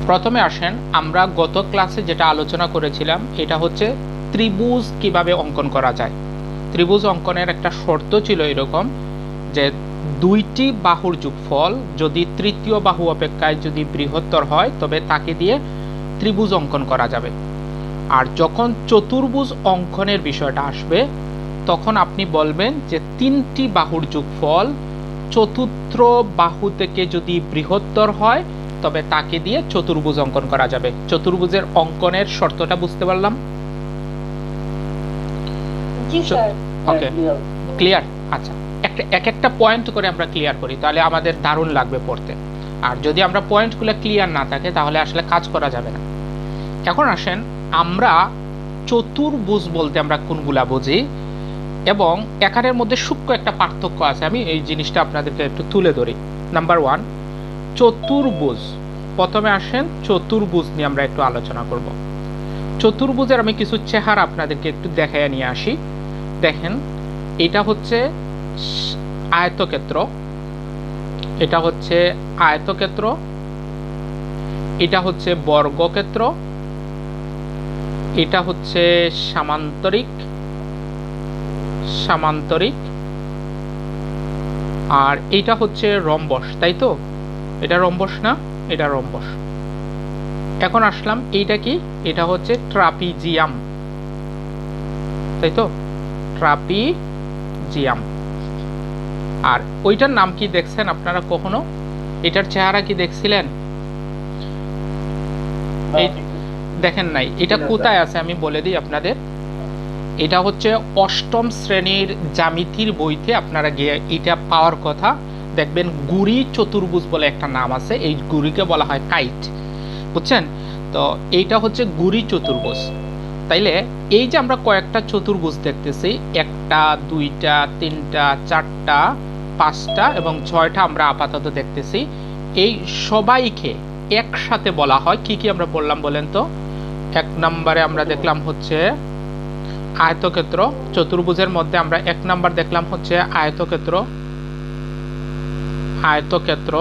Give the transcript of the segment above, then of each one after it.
প্রথমে আসেন আমরা গত ক্লাসে যেটা আলোচনা করেছিলাম এটা হচ্ছে ত্রিভুজ কিভাবে অঙ্কন করা যায়। ত্রিভুজ অঙ্কনের একটা শর্ত ছিল এরকম যে দুইটি বাহুর যোগফল যদি তৃতীয় বাহু অপেক্ষায় যদি বৃহত্তর হয় তবে তাকে দিয়ে ত্রিভুজ অঙ্কন করা যাবে। আর যখন চতুর্ভুজ অঙ্কনের বিষয়টা আসবে তখন আপনি বলবেন যে তিনটি বাহুর যোগফল চতুর্থ বাহু থেকে যদি বৃহত্তর হয় তবে তাকে দিয়ে চতুর্ভুজ অঙ্কন করা যাবে। চতুর্ভুজের অঙ্কনের শর্তটা বুঝতে পারলাম? জি স্যার। ওকে, ক্লিয়ার। আচ্ছা, এক একটা পয়েন্ট করে আমরা ক্লিয়ার করি, তাহলে আমাদের দারুণ লাগবে পড়তে। আর যদি আমরা পয়েন্টগুলো ক্লিয়ার না থাকে তাহলে আসলে কাজ করা যাবে না। এখন আসেন আমরা চতুর্ভুজ বলতে আমরা কোনগুলা বুঝি এবং এখানের মধ্যে সূক্ষ্ম একটা পার্থক্য আছে। আমি এই জিনিসটা আপনাদেরকে একটু তুলে ধরি। নাম্বার ওয়ান, চতুর্ভুজ। প্রথমে আসেন চতুর্ভুজ নিয়ে আমরা একটু আলোচনা করব। চতুর্ভুজের আমি কিছু চেহারা আপনাদেরকে একটু দেখাইয়া নিয়ে আসি। দেখেন, এটা হচ্ছে আয়তক্ষেত্র, এটা হচ্ছে আয়তক্ষেত্র, এটা হচ্ছে বর্গক্ষেত্র, এটা হচ্ছে সামান্তরিক, সামান্তরিক, আর এটা হচ্ছে রম্বস, তাই তো? এটা রম্বস না? এটা রম্বস। এখন আসলাম এইটা কি? এটা হচ্ছে ট্রাপিজিয়াম, তাই তো? ট্রাপিজিয়াম। আর ওইটার নাম কি দেখছেন আপনারা কখনো? এটার চেহারা কি দেখছিলেন? দেখেন নাই? এটা কোথায় আছে আমি বলে দিই আপনাদের। এটা হচ্ছে অষ্টম শ্রেণীর জ্যামিতির বইতে আপনারা গিয়ে এটা পাওয়ার কথা। দেখবেন গুড়ি চতুর্ভুজ বলে একটা নাম আছে, এই গুড়িকে বলা হয় কাইট, বুঝছেন তো? এইটা হচ্ছে গুড়ি চতুর্ভুজ। তাইলে এই যে আমরা কয়েকটা চতুর্ভুজ দেখতেছি, একটা, দুইটা, তিনটা, চারটা, পাঁচটা এবং ছয়টা আমরা আপাতত দেখতেছি, এই সবাইকে একসাথে বলা হয় কি কি আমরা বললাম বলেন তো? এক নম্বরে আমরা দেখলাম হচ্ছে আয়তক্ষেত্র। চতুর্ভুজের মধ্যে আমরা এক নাম্বার দেখলাম হচ্ছে আয়তক্ষেত্র, আয়তক্ষেত্র।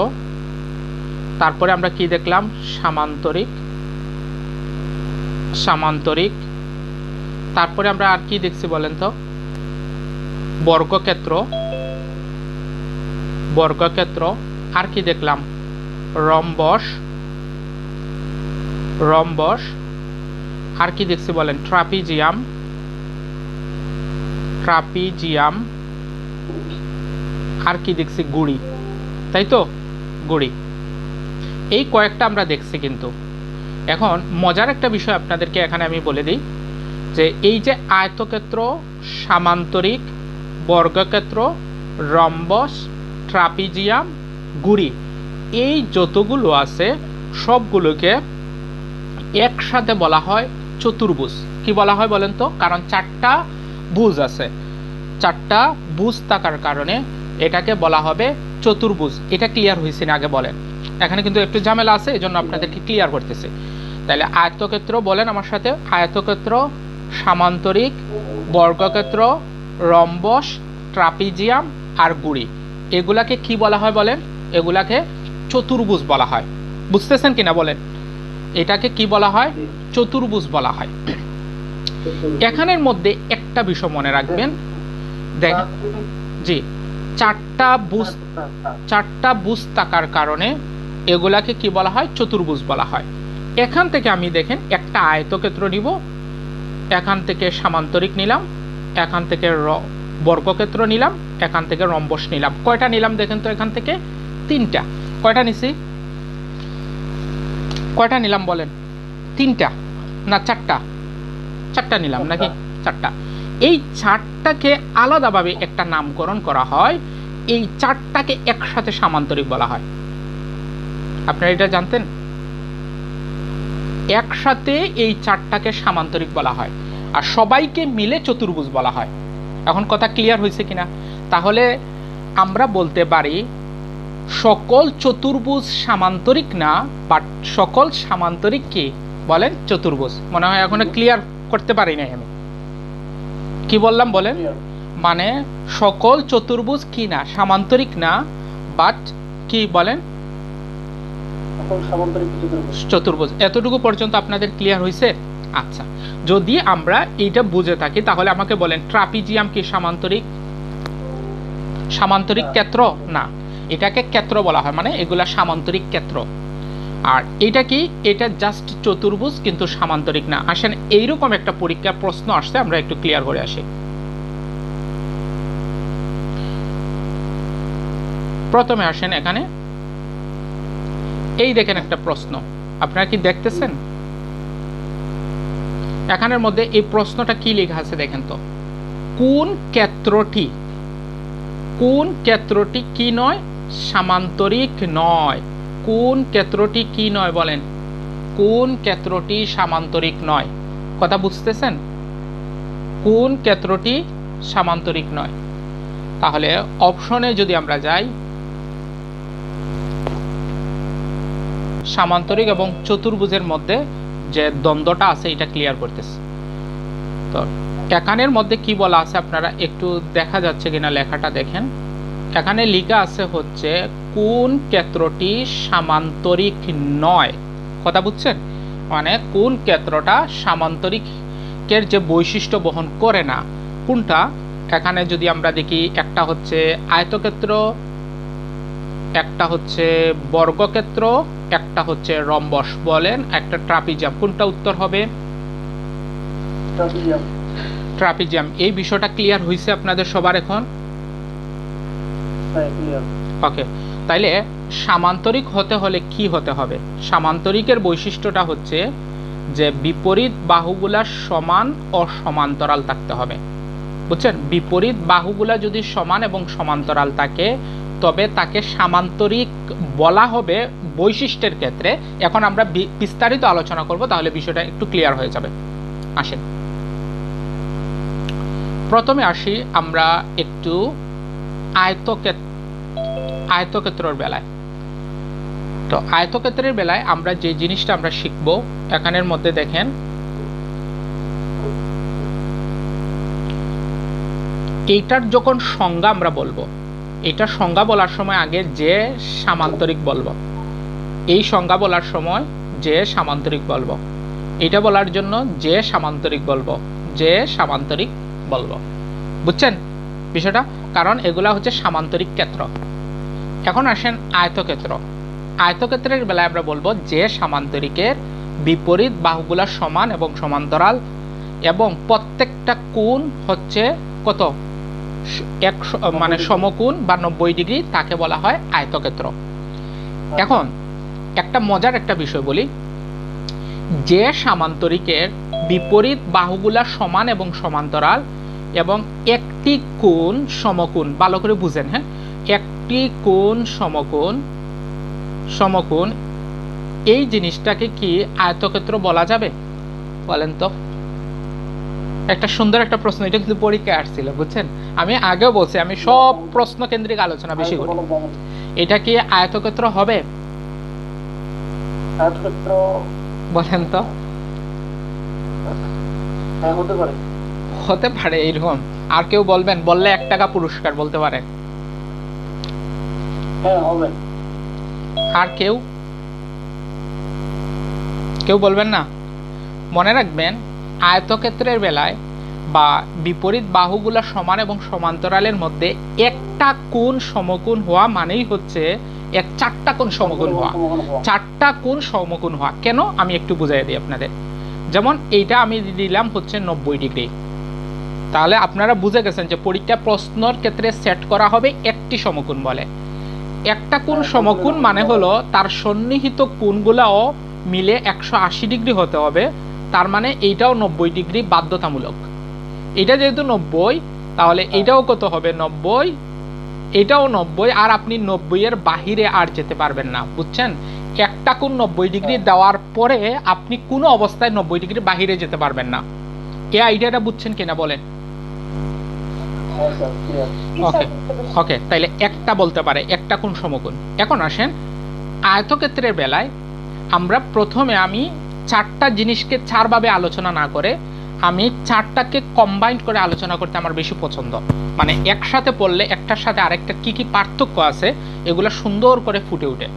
তারপরে আমরা কি দেখলাম? সামান্তরিক, সামান্তরিক। তারপরে আমরা আর কি দেখছি বলেন তো? বর্গক্ষেত্র, বর্গক্ষেত্র। আর কি দেখলাম? Rhombus, rhombus. আর কি দেখছি বলেন? Trapezium, trapezium. আর কি দেখছি? গুড়ি, তাই তো? গুড়ি। এই কয়েকটা আমরা দেখছি। কিন্তু এখন মজার একটা বিষয় আপনাদেরকে এখানে আমি বলে দিই যে এই যে আয়তক্ষেত্র, সামান্তরিক, বর্গক্ষেত্র, রম্বস, ট্রাপিজিয়াম, গুড়ি, এই যতগুলো আছে সবগুলোকে একসাথে বলা হয় চতুর্ভুজ। কি বলা হয় বলেন তো? কারণ চারটা ভুজ আছে, চারটা ভুজ থাকার কারণে এটাকে বলা হবে চতুর্ভুজ। এটা ক্লিয়ার হয়েছে না আগে বলেন? এখানে কিন্তু একটু ঝামেলা আছে, এই জন্য আপনাদেরকে ক্লিয়ার করতেছি। তাহলে আয়তক্ষেত্র বলেন আমার সাথে। আয়তক্ষেত্র, সামান্তরিক, বর্গক্ষেত্র, রম্বস, ট্রাপিজিয়াম আর গুড়ি, এগুলাকে কি বলা হয় বলেন? এগুলাকে চতুর্ভুজ বলা হয়। বুঝতেছেন কিনা বলেন? এটাকে কি বলা হয়? চতুর্ভুজ বলা হয়। এখানের মধ্যে একটা বিষয় মনে রাখবেন, দেখেন জি, চারটা ভুজ থাকার কারণে এগুলাকে কি বলা হয়? চতুর্ভুজ বলা হয়। এখান থেকে আমি দেখেন একটা আয়তক্ষেত্র নিব, এখান থেকে সামান্তরিক নিলাম, এখান থেকে বর্গক্ষেত্র নিলাম, এখান থেকে রম্বস নিলাম। কয়টা নিলাম দেখেন তো? এখান থেকে তিনটা। কয়টা নিছি? কয়টা নিলাম বলেন? তিনটা না চারটা? চারটা নিলাম নাকি? চারটা। এই চারটাকে আলাদাভাবে একটা নামকরণ করা হয়, এই চারটাকে একসাথে সামান্তরিক বলা হয়। আপনারা এটা জানতেন? একসাথে এই চারটাকে সামান্তরিক বলা হয় আর সবাইকে মিলে চতুর্ভুজ বলা হয়। এখন কথা ক্লিয়ার হয়েছে কিনা? তাহলে আমরা বলতে পারি সকল চতুর্ভুজ সামান্তরিক না, বাট সকল সামান্তরিক কি বলেন? চতুর্ভুজ। মনে হয় এখনো ক্লিয়ার করতে পারি নাই আমি। কি বললাম বলেন? মানে সকল চতুর্ভুজ কি না? সামান্তরিক না, বাট কি বলেন? চতুর্ভুজ। এতটুকু পর্যন্ত আপনাদের ক্লিয়ার হয়েছে? আচ্ছা, যদি আমরা এইটা বুঝে থাকি তাহলে আমাকে বলেন ট্রাপিজিয়াম কি সামান্তরিক? সামান্তরিক ক্ষেত্র না, এটাকে ক্ষেত্র বলা হয়, মানে এগুলা সামান্তরিক ক্ষেত্র। আর এটা কি? এটা জাস্ট চতুর্ভুজ কিন্তু সামান্তরিক না। আসেন এইরকম একটা পরীক্ষার প্রশ্ন আসছে, আমরা একটু ক্লিয়ার করে আসি। প্রথমে আসেন এখানে, এই দেখেন একটা প্রশ্ন, আপনারা কি দেখতেছেন? এখানের মধ্যে এই প্রশ্নটা কি লেখা আছে দেখেন তো, কোন ক্ষেত্রটি কি নয়? সামান্তরিক নয়। কোন ক্ষেত্রটি কি নয় বলেন? কোন ক্ষেত্রটি সামান্তরিক নয়? কথা বুঝতেছেন? কোন ক্ষেত্রটি সামান্তরিক নয়? তাহলে অপশনে যদি আমরা যাই, সামান্তরিক এবং চতুর্ভুজের মধ্যে যে দ্বন্দ্বটা আছে এটা ক্লিয়ার করতেছে। তো এখানের মধ্যে কি বলা আছে আপনারা একটু দেখা যাচ্ছে কিনা লেখাটা দেখেন। এখানে লেখা আছে হচ্ছে কোন ক্ষেত্রটি সামান্তরিক নয়। কথা বুঝছেন? মানে কোন ক্ষেত্রটা সামান্তরিকের যে বৈশিষ্ট্য বহন করে না, কোনটা? এখানে যদি আমরা দেখি, একটা হচ্ছে আয়তক্ষেত্র, একটা হচ্ছে বর্গক্ষেত্র, একটা হচ্ছে রম্বস। বলেন একটা ট্রাপিজিয়াম, কোনটা উত্তর হবে? ট্রাপিজিয়াম। এই বিষয়টা ক্লিয়ার হয়েছে আপনাদের সবার এখন? ওকে, তাইলে সামান্তরিক হতে হলে কি হতে হবে? সামান্তরিকের বৈশিষ্ট্যটা হচ্ছে যে বিপরীত বাহুগুলা সমান ও সমান্তরাল থাকতে হবে। বুঝছেন? বিপরীত বাহুগুলা যদি সমান এবং সমান্তরাল থাকে তবে তাকে সামান্তরিক বলা হবে বৈশিষ্ট্যের ক্ষেত্রে। এখন আমরা বিস্তারিত আলোচনা করব, তাহলে বিষয়টা একটু ক্লিয়ার হয়ে যাবে। আসেন প্রথমে আসি আমরা একটু আয়তক্ষেত্রের বেলায়। তো আয়তক্ষেত্রের বেলায় আমরা যে জিনিসটা আমরা শিখব, এখানের মধ্যে দেখেন এইটার যখন সংজ্ঞা আমরা বলবো, এটা সংজ্ঞা বলার সময় আগে যে সামান্তরিক বলবো, এই সংজ্ঞা বলার সময় যে সামান্তরিক বলবো, এটা বলার জন্য যে সামান্তরিক বলবো, যে সামান্তরিক বলবো। বুঝছেন বিষয়টা? কারণ এগুলা হচ্ছে সামান্তরিক ক্ষেত্র। এখন আসেন আয়তক্ষেত্র। আয়তক্ষেত্রের বেলায় আমরা বলবো যে সামান্তরিকের বিপরীত বাহুগুলা সমান এবং সমান্তরাল এবং প্রত্যেকটা কোণ হচ্ছে কত? মানে সমকোণ বা 90 ডিগ্রি, তাকে বলা হয় আয়তক্ষেত্র। এখন একটা মজার একটা বিষয় বলি, যে সামান্তরিকের বিপরীত বাহুগুলা সমান এবং সমান্তরাল এবং একটি কোণ সমকোণ, ভালো করে বুঝেন, হ্যাঁ, একটি কোণ সমকোণ, এই জিনিসটাকে কি আয়তক্ষেত্র বলা যাবে? বলেন তো। একটা সুন্দর একটা প্রশ্ন, এটা কিন্তু পরীক্ষায় আসছিল, বুঝছেন? আমি আগেও বলছি আমি সব প্রশ্ন কেন্দ্রিক আলোচনা বেশি করি। এটা কি আয়তক্ষেত্র হবে? বলেন তো। হতে পারে এরকম। আর কেউ বলবেন? বললে 1 টাকা পুরস্কার বলতে পারে। আর কেউ বলবেন না? মনে রাখবেন, আয়তক্ষেত্রের বেলায় বা বিপরীত বাহুগুলা সমান এবং সমান্তরালের মধ্যে একটা কোণ সমকোণ হওয়া মানেই হচ্ছে 4টা কোণ সমকোণ হওয়া। 4টা কোণ সমকোণ হওয়া কেন আমি একটু বুঝাই দিই আপনাদের। যেমন এইটা আমি দিলাম হচ্ছে 90 ডিগ্রি, তাহলে আপনারা বুঝে গেছেন যে পরীক্ষা প্রশ্নের ক্ষেত্রে সেট করা হবে একটি সমকোণ বলে। একটা কোণ সমকোণ মানে হলো তার সন্নিহিত কোণগুলাও মিলে 180 ডিগ্রি হতে হবে। তার মানে এইটাও 90 ডিগ্রি বাধ্যতামূলক। এটা যেহেতু 90, তাহলে এটাও কত হবে? 90, এটাও 90, আর আপনি 90 এর বাহিরে আর যেতে পারবেন না। বুঝছেন? একটা কোণ 90 ডিগ্রি দেওয়ার পরে আপনি কোনো অবস্থায় 90 ডিগ্রি বাহিরে যেতে পারবেন না। এই আইডিয়াটা বুঝছেন কিনা বলেন? ওকে ওকে, তাইলে একটা বলতে পারে একটা কোণ সমকোণ। এখন আসেন আয়তক্ষেত্রের বেলায় আমরা প্রথমে আমি 4টা জিনিসকে 4 ভাবে আলোচনা না করে আমি 4টাকে কম্বাইন্ড করে আলোচনা করতে আমার বেশি পছন্দ। মানে একসাথে পড়লে একটার সাথে আরেকটা কি কি পার্থক্য আছে এগুলো সুন্দর করে ফুটে ওঠে।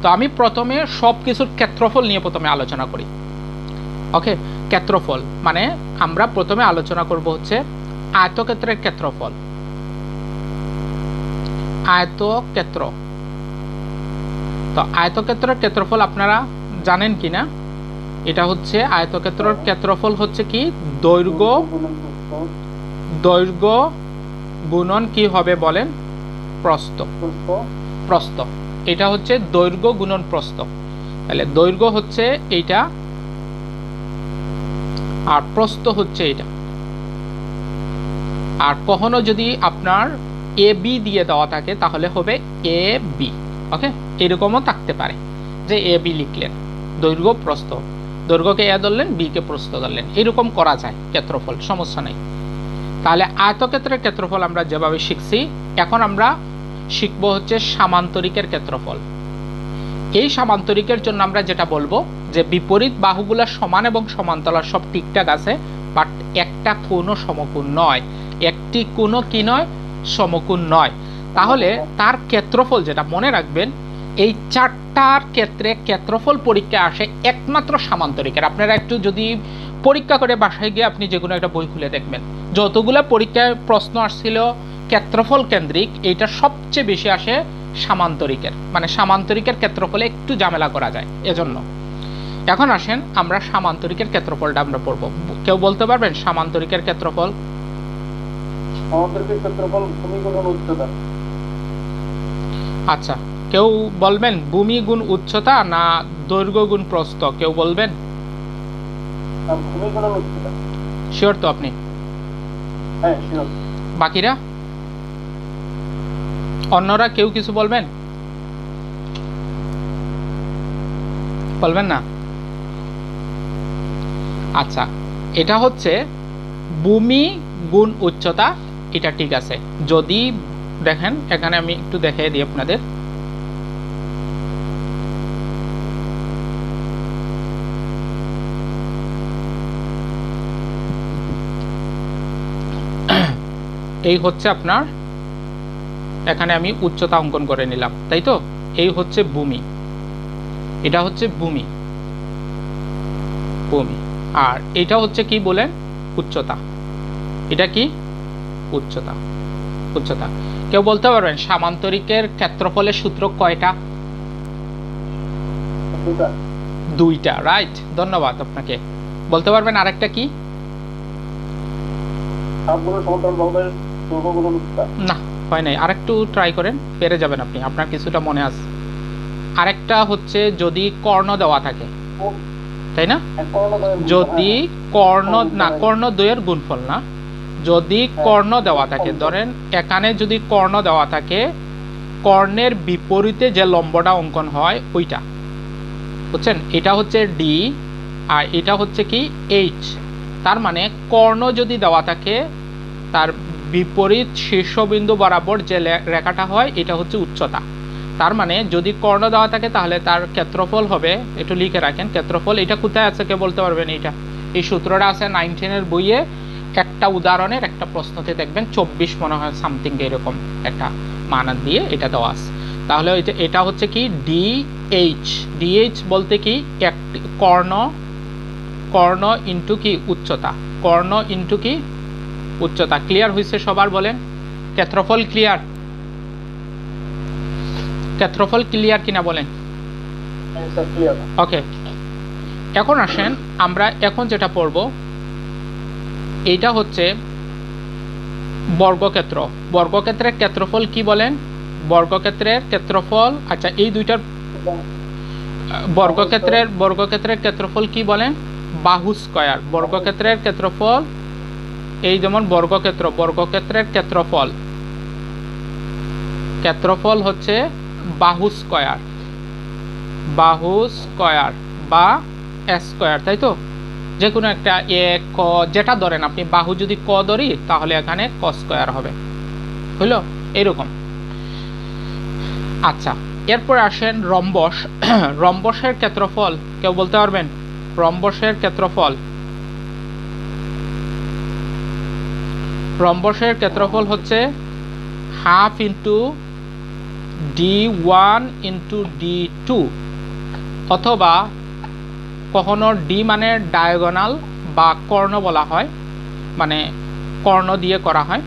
তো আমি প্রথমে সব কিছুর ক্ষেত্রফল নিয়ে প্রথমে আলোচনা করি। ওকে, ক্ষেত্রফল মানে আমরা প্রথমে আলোচনা করব হচ্ছে আয়তক্ষেত্রের ক্ষেত্রফল। আয়তক্ষেত্র, তো আয়তক্ষেত্রের ক্ষেত্রফল আপনারা জানেন কিনা? এটা হচ্ছে আয়তক্ষেত্রের ক্ষেত্রফল হচ্ছে কি দৈর্ঘ্য গুণন কি হবে বলেন? প্রস্থ। প্রস্থ, এটা হচ্ছে দৈর্ঘ্য গুণন প্রস্থ। তাহলে দৈর্ঘ্য হচ্ছে এইটা আর প্রস্থ হচ্ছে এটা। আর কখনো যদি আপনার এ বি দিয়ে দেওয়া থাকে তাহলে হবে এ বি। ওকে, এরকমও থাকতে পারে যে এ বি লিখলেন, দৈর্ঘ্য প্রস্থ, দৈর্ঘ্যকে এ ধরলেন, বি কে প্রস্থ ধরলেন, এরকম করা যায় ক্ষেত্রফল, সমস্যা নেই। তাহলে আয়তক্ষেত্রের ক্ষেত্রফল আমরা যেভাবে শিখছি, এখন আমরা শিখব হচ্ছে সামান্তরিকের ক্ষেত্রফল। এই সামান্তরিকের জন্য আমরা যেটা বলবো যে বিপরীত বাহুগুলা সমান এবং সমান্তরাল সব ঠিকঠাক আছে, বাট একটা কোণও সমকোণ নয়, একটি কোণও কি নয়? সমকোণ নয়। তাহলে তার ক্ষেত্রফল যেটা মনে রাখবেন, এই চারটার ক্ষেত্রে ক্ষেত্রফল পরীক্ষা আসে একমাত্র সামান্তরিকের। আপনারা একটু যদি পরীক্ষা করে বাসায় গিয়ে আপনি যে কোনো একটা বই খুলে দেখবেন, যতগুলো পরীক্ষায় প্রশ্ন আসছিল ক্ষেত্রফল কেন্দ্রিক, এইটা সবচেয়ে বেশি আসে সামান্তরিকের। মানে সামান্তরিকের ক্ষেত্রফলে একটু ঝামেলা করা যায়, এজন্য। এখন আসেন আমরা সামান্তরিকের ক্ষেত্রফলটা আমরা পড়ব। কেউ বলতে পারবেন সামান্তরিকের ক্ষেত্রফল? আচ্ছা, কেউ বলবেন ভূমি গুণ উচ্চতা না দৈর্ঘ্য গুণ প্রস্থ? কেউ বলবেন? শিওর তো আপনি? বাকিরা, অন্যরা কেউ কিছু বলবেন? বলবেন না? আচ্ছা, এটা হচ্ছে ভূমি গুণ উচ্চতা, এটা ঠিক আছে। যদি দেখেন এখানে আমি একটু দেখিয়ে দিই আপনাদের, এই হচ্ছে আপনার, এখানে আমি উচ্চতা অঙ্কন করে নিলাম, তাই তো? এই হচ্ছে ভূমি, এটা হচ্ছে ভূমি, ভূমি, আর এটা হচ্ছে কি বলেন? উচ্চতা। এটা কি? উচ্চতা। উচ্চতা। কেউ বলতে পারবেন সামান্তরিকের ক্ষেত্রফলের সূত্র কয়টা? দুইটা, রাইট, ধন্যবাদ আপনাকে। বলতে পারবেন আরেকটা কি? না, হয় নাই, আরেকটু ট্রাই করেন, পেরে যাবেন আপনি, আপনার কিছুটা মনে আছে। আরেকটা হচ্ছে যদি কর্ণ দেওয়া থাকে, তাই না? যদি কর্ণ না, কর্ণ দ্বয়ের গুণফল না, যদি কর্ণ দেওয়া থাকে, ধরেন এখানে যদি কর্ণ দেওয়া থাকে, কর্ণের বিপরীতে যে লম্বটা অঙ্কন হয় ওইটা, বুঝছেন? এটা হচ্ছে ডি আর এটা হচ্ছে কি এইচ। তার মানে কর্ণ যদি দেওয়া থাকে, তার বিপরীত শীর্ষবিন্দু বরাবর যে রেখাটা হয় এটা হচ্ছে উচ্চতা। তার মানে যদি কর্ণ দেওয়া থাকে তাহলে তার ক্ষেত্রফল হবে, একটু লিখে রাখেন ক্ষেত্রফল। এটা কোথায় আছে কে বলতে পারবেন? এইটা, এই সূত্রটা আছে 9-10 বইয়ে, একটা উদাহরণের একটা প্রশ্নতে দেখবেন 24 মনে হয় সামথিং এরকম একটা মান দিয়ে এটা দেওয়া আছে। তাহলে এটা হচ্ছে কি ডিএইচ। ডিএইচ বলতে কি একটি কর্ণ, কর্ণ ইন্টু কি উচ্চতা, কর্ণ ইন্টু কি উচ্চতা। ক্লিয়ার হয়েছে সবার? বলেন ক্ষেত্রফল ক্লিয়ার? ক্ষেত্রফল ক্লিয়ার কিনা বলেন? ওকে, এখন আসেন আমরা এখন যেটা পড়ব এইটা হচ্ছে বর্গক্ষেত্র। বর্গক্ষেত্রের ক্ষেত্রফল কি বলেন? বর্গক্ষেত্রের ক্ষেত্রফল, আচ্ছা এই দুইটার বর্গক্ষেত্রের ক্ষেত্রফল কি বলেন? বাহু স্কয়ার। বর্গক্ষেত্রের ক্ষেত্রফল, এই যেমন বর্গক্ষেত্রের ক্ষেত্রফল হচ্ছে বাহু স্কয়ার, বাহু স্কয়ার বা স্কয়ার, তাই তো? যে কোনো একটা এ ক যেটা ধরেন আপনি, বাহু যদি ক ধরি তাহলে এখানে ক স্কয়ার হবে, হইলো এরকম। আচ্ছা, এরপর আসেন রম্বস। রম্বসের ক্ষেত্রফল কেউ বলতে পারবেন? রম্বসের ক্ষেত্রফল, রম্বসের ক্ষেত্রফল হচ্ছে half into D1 into D2, অথবা কখনো ডি মানে ডায়াগোনাল বা কর্ণ বলা হয়, মানে কর্ণ দিয়ে করা হয়।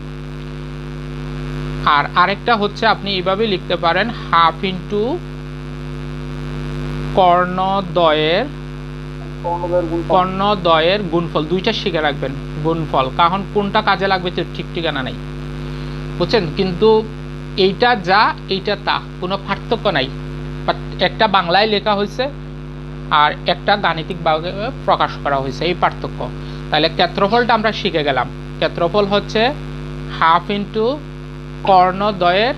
আর আরেকটা হচ্ছে আপনি এইভাবে লিখতে পারেন হাফ ইন্টু কর্ণদ্বয়ের গুণফল। দুইটা শিখে রাখবেন, গুণফল, কারণ কোনটা কাজে লাগবে ঠিক ঠিকানা নাই, বুঝছেন? কিন্তু এইটা যা এইটা তা, কোনো পার্থক্য নাই। একটা বাংলায় লেখা হয়েছে আর একটা গাণিতিকভাবে প্রকাশ করা হয়েছে, এই পার্থক্য। তাহলে ক্ষেত্রফলটা আমরা শিখে গেলাম। ক্ষেত্রফল হচ্ছে হাফ ইন্টু কর্ণদ্বয়ের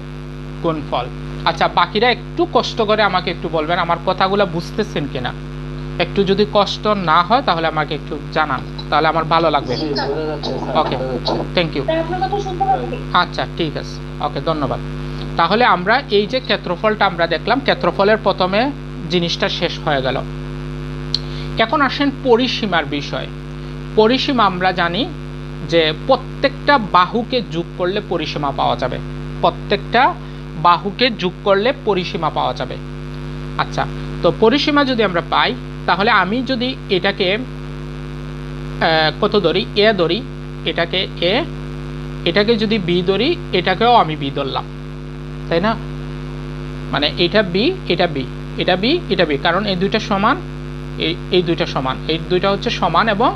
গুণফল। আচ্ছা, বাকিরা একটু কষ্ট করে আমাকে একটু বলবেন আমার কথাগুলো বুঝতেছেন কিনা। একটু যদি কষ্ট না হয় তাহলে আমাকে একটু জানান, তাহলে আমার ভালো লাগবে। ওকে, থ্যাংক ইউ। আচ্ছা, ঠিক আছে, ওকে, ধন্যবাদ। তাহলে আমরা এই যে ক্ষেত্রফলটা আমরা দেখলাম, ক্ষেত্রফলের প্রথমে জিনিসটা শেষ হয়ে গেল। এখন আসেন পরিসীমার বিষয়। পরিসীমা আমরা জানি যে প্রত্যেকটা বাহুকে যোগ করলে পরিসীমা পাওয়া যাবে, প্রত্যেকটা বাহুকে যোগ করলে পরিসীমা পাওয়া যাবে। আচ্ছা, তো পরিসীমা যদি আমরা পাই, তাহলে আমি যদি এটাকে কত ধরি, এ ধরি, এটাকে এ, এটাকে যদি বি ধরি, এটাকেও আমি বি ধরলাম, তাই না? মানে এটা বি, এটা বি, এটা বি, এটা বি, কারণ এই দুইটা সমান, এই দুইটা সমান, এই দুইটা হচ্ছে সমান এবং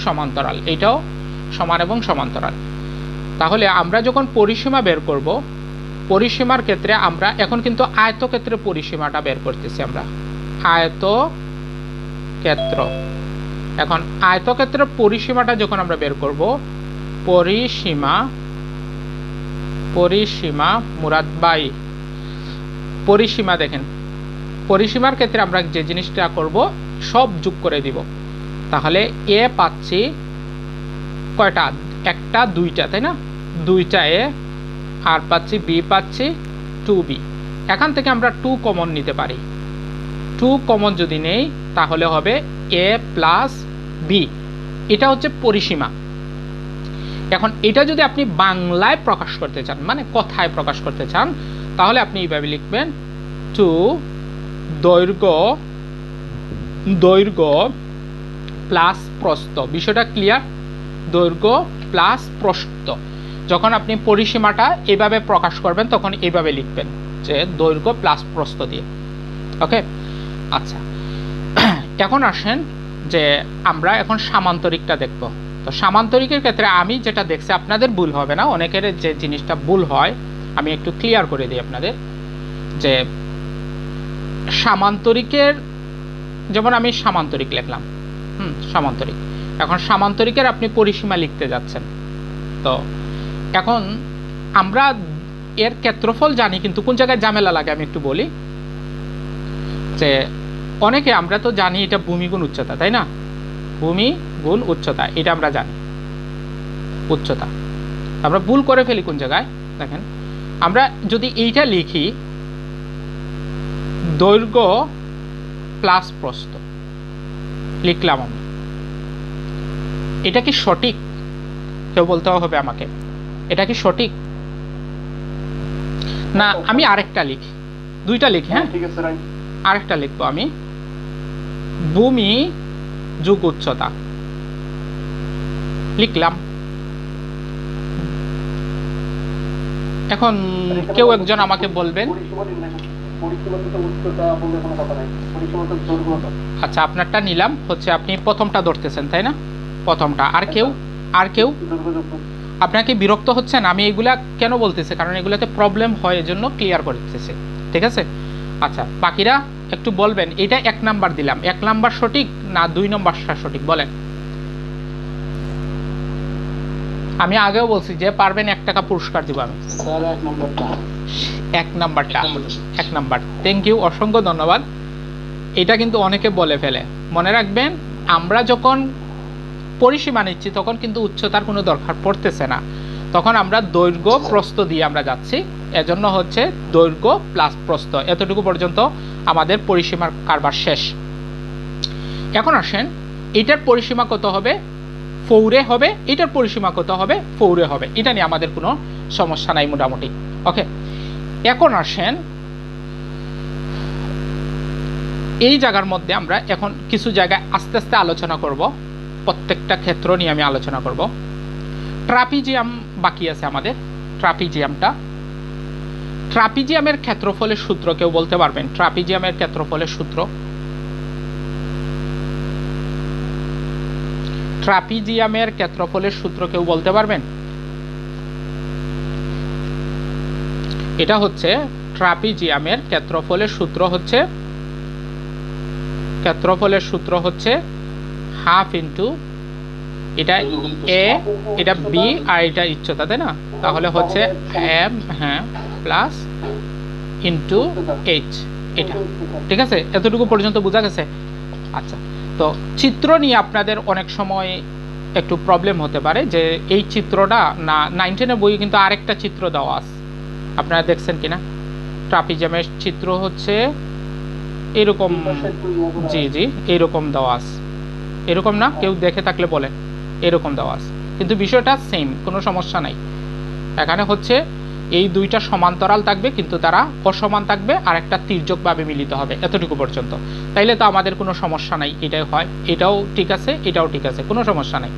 সমান্তরাল, এইটাও সমান এবং সমান্তরাল। তাহলে আমরা যখন পরিসীমা বের করব, পরিসীমার ক্ষেত্রে আমরা এখন কিন্তু আয়তক্ষেত্রের পরিসীমাটা বের করতেছি আমরা, আয়তক্ষেত্র। এখন আয়তক্ষেত্রের পরিসীমাটা যখন আমরা বের করব, পরিসীমা মুরাদ ভাই, পরিসীমা দেখেন, পরিসীমার ক্ষেত্রে আমরা যে জিনিসটা করব সব যোগ করে দিব। তাহলে এ পাচ্ছি কয়টা, একটা দুইটা, তাই না? দুইটা এ, আর পাচ্ছি বি, পাচ্ছি 2b। এখান থেকে আমরা 2 কমন নিতে পারি। 2 কমন যদি নেই তাহলে হবে a প্লাস বি। এটা হচ্ছে পরিসীমা। এখন এটা যদি আপনি বাংলায় প্রকাশ করতে চান, মানে কথায় প্রকাশ করতে চান, তাহলে আপনি এইভাবে লিখবেন 2 দৈর্ঘ্য প্লাস প্রস্থ। বিষয়টা ক্লিয়ার? দৈর্ঘ্য প্লাস প্রস্থ। যখন আপনি পরিসীমাটা এভাবে প্রকাশ করবেন তখন এইভাবে লিখবেন যে দৈর্ঘ্য প্লাস প্রস্থ দিয়ে। ওকে, আচ্ছা, এখন আসেন যে আমরা এখন সামান্তরিকটা দেখব। তো সামান্তরিকের ক্ষেত্রে আমি যেটা দেখছি, আপনাদের ভুল হবে না, অনেকের যে জিনিসটা ভুল হয় আমি একটু ক্লিয়ার করে দিই আপনাদের। যে সামান্তরিকের, যেমন আমি সামান্তরিক লিখলাম, সামান্তরিক, এখন সামান্তরিকের আপনি পরিসীমা লিখতে যাচ্ছেন। তো এখন আমরা এর ক্ষেত্রফল জানি, কিন্তু কোন জায়গায় ঝামেলা লাগে আমি একটু বলি। যে অনেকে আমরা তো জানি এটা ভূমি গুণ উচ্চতা, তাই না? ভূমি গুণ উচ্চতা, এটা আমরা জানি, উচ্চতা। আমরা ভুল করে ফেলি কোন জায়গায় দেখেন, আমরা যদি এইটা লিখি দৈর্ঘ্য প্লাস প্রস্থ লিখলাম আমি, এটা কি সঠিক? কেউ বলতে হবে আমাকে, এটা কি সঠিক? না আমি আরেকটা লিখি, দুইটা লিখি, হ্যাঁ ঠিক আছে, আরেকটা লিখবো আমি, ভূমি যোগ উচ্চতা লিখলাম। এখন কেউ একজন আমাকে বলবেন, আচ্ছা আপনারটা নিলাম, হচ্ছে আপনি প্রথমটা ধরতেছেন, তাই না? প্রথমটা। আর কেউ আপনাকে বিরক্ত হচ্ছেন? আমি এগুলা কেন বলতেছি, কারণ এগুলাতে প্রবলেম হয়, এজন্য ক্লিয়ার করতেছি, ঠিক আছে? আচ্ছা, বাকিরা একটু বলবেন, এটা 1 নাম্বার দিলাম, 1 নাম্বার সঠিক না 2 নাম্বারটা সঠিক বলেন। আমি আগেও বলছি যে পারবেন 1 টাকা পুরস্কার দিব আমি। স্যার 1 নাম্বারটা, 1 নাম্বার। থ্যাংক ইউ, অসংখ্য ধন্যবাদ। এটা কিন্তু অনেকে বলে ফেলে, মনে রাখবেন আমরা যখন পরিসীমা নিচ্ছি তখন কিন্তু উচ্চতার কোনো দরকার পড়তেছে না, তখন আমরা দৈর্ঘ্য প্রস্থ দিয়ে আমরা যাচ্ছি, এজন্য হচ্ছে দৈর্ঘ্য প্লাস প্রস্থ, এতটুকু পর্যন্ত আমাদের পরিসীমার কারবার শেষ। এখন আসেন এটার পরিসীমা কত হবে, 4 হবে, এটার পরিসীমা কত হবে, 4 হবে, এটা নিয়ে আমাদের কোনো সমস্যা নাই মোটামুটি। ওকে, এখন আসেন এই জায়গার মধ্যে আমরা এখন কিছু জায়গায় আস্তে আস্তে আলোচনা করব, প্রত্যেকটা ক্ষেত্র নিয়ে আমি আলোচনা করব। ট্রাপিজিয়াম বাকি আছে আমাদের। ট্রাপিজিয়ামের ক্ষেত্রফলের সূত্র কেউ বলতে পারবেন? ট্রাপিজিয়ামের ক্ষেত্রফলের সূত্র, ট্রাপিজিয়ামের ক্ষেত্রফলের সূত্র কেউ বলতে পারবেন? এটা হচ্ছে ট্রাপিজিয়ামের ক্ষেত্রফলের সূত্র হচ্ছে হাফ ইন্টু এটা এ, এটা বি, আর এটা উচ্চতা, তাই না? তাহলে হচ্ছে এম, হ্যাঁ, প্লাস ইন্টু এইচ, এটা ঠিক আছে? এতটুকু পর্যন্ত বোঝা গেছে? আচ্ছা, তো চিত্র নিয়ে আপনাদের অনেক সময় একটু প্রবলেম হতে পারে যে এই চিত্রটা না, 19-এর বই কিন্তু আরেকটা চিত্র দেওয়া আছে, আপনারা দেখছেন কিনা? ট্রাপিজিয়ামের চিত্র হচ্ছে এরকম, জি জি, এরকম দেওয়া আছে, এরকম না? কেউ দেখে থাকলে বলে, এরকম দেওয়া আছে, কিন্তু বিষয়টা সেম, কোনো সমস্যা নাই। এখানে হচ্ছে এই দুইটা সমান্তরাল থাকবে কিন্তু তারা অসমান থাকবে, আর একটা তির্যকভাবে মিলিত হবে, এতটুকু পর্যন্ত। তাইলে তো আমাদের কোনো সমস্যা নাই, এটাই হয়, এটাও ঠিক আছে, এটাও ঠিক আছে, কোনো সমস্যা নাই।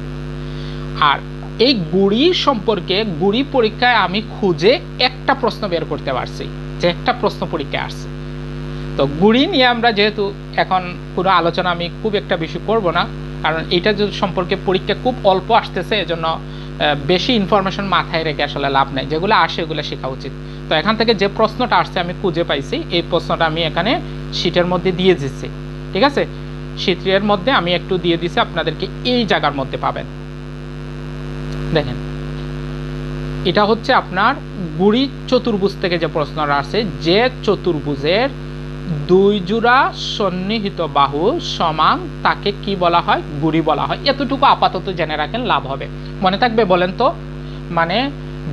আর এই গুড়ি সম্পর্কে গুড়ি পরীক্ষায় আমি খুঁজে একটা প্রশ্ন বের করতে পারছি, যে একটা প্রশ্ন পরীক্ষায় আসছে। তো গুড়ি নিয়ে আমরা যেহেতু এখন পুরো আলোচনা আমি খুব একটা বেশি করব না, কারণ এটা সম্পর্কে পরীক্ষা খুব অল্প আসতেছে, এজন্য বেশি ইনফরমেশন মাথায় রেখে আসলে লাভ নাই, যেগুলো আসে এগুলো শেখা উচিত। তো এখান থেকে যে প্রশ্নটা আসছে আমি খুঁজে পাইছি, এই প্রশ্নটা আমি এখানে শীটের মধ্যে দিয়ে দিচ্ছি, ঠিক আছে? শীতের মধ্যে আমি একটু দিয়ে দিছি, আপনাদেরকে এই জায়গার মধ্যে পাবেন। দেখেন, এটা হচ্ছে আপনার গুড়ি চতুর্ভুজ থেকে যে প্রশ্নটা আসছে, যে চতুর্ভুজের দুই জোড়া সন্নিহিত বাহু সমান তাকে কি বলা হয়? গুড়ি বলা হয়। এতটুকু আপাতত জেনে রাখেন, লাভ হবে। মনে থাকবে বলেন তো? মানে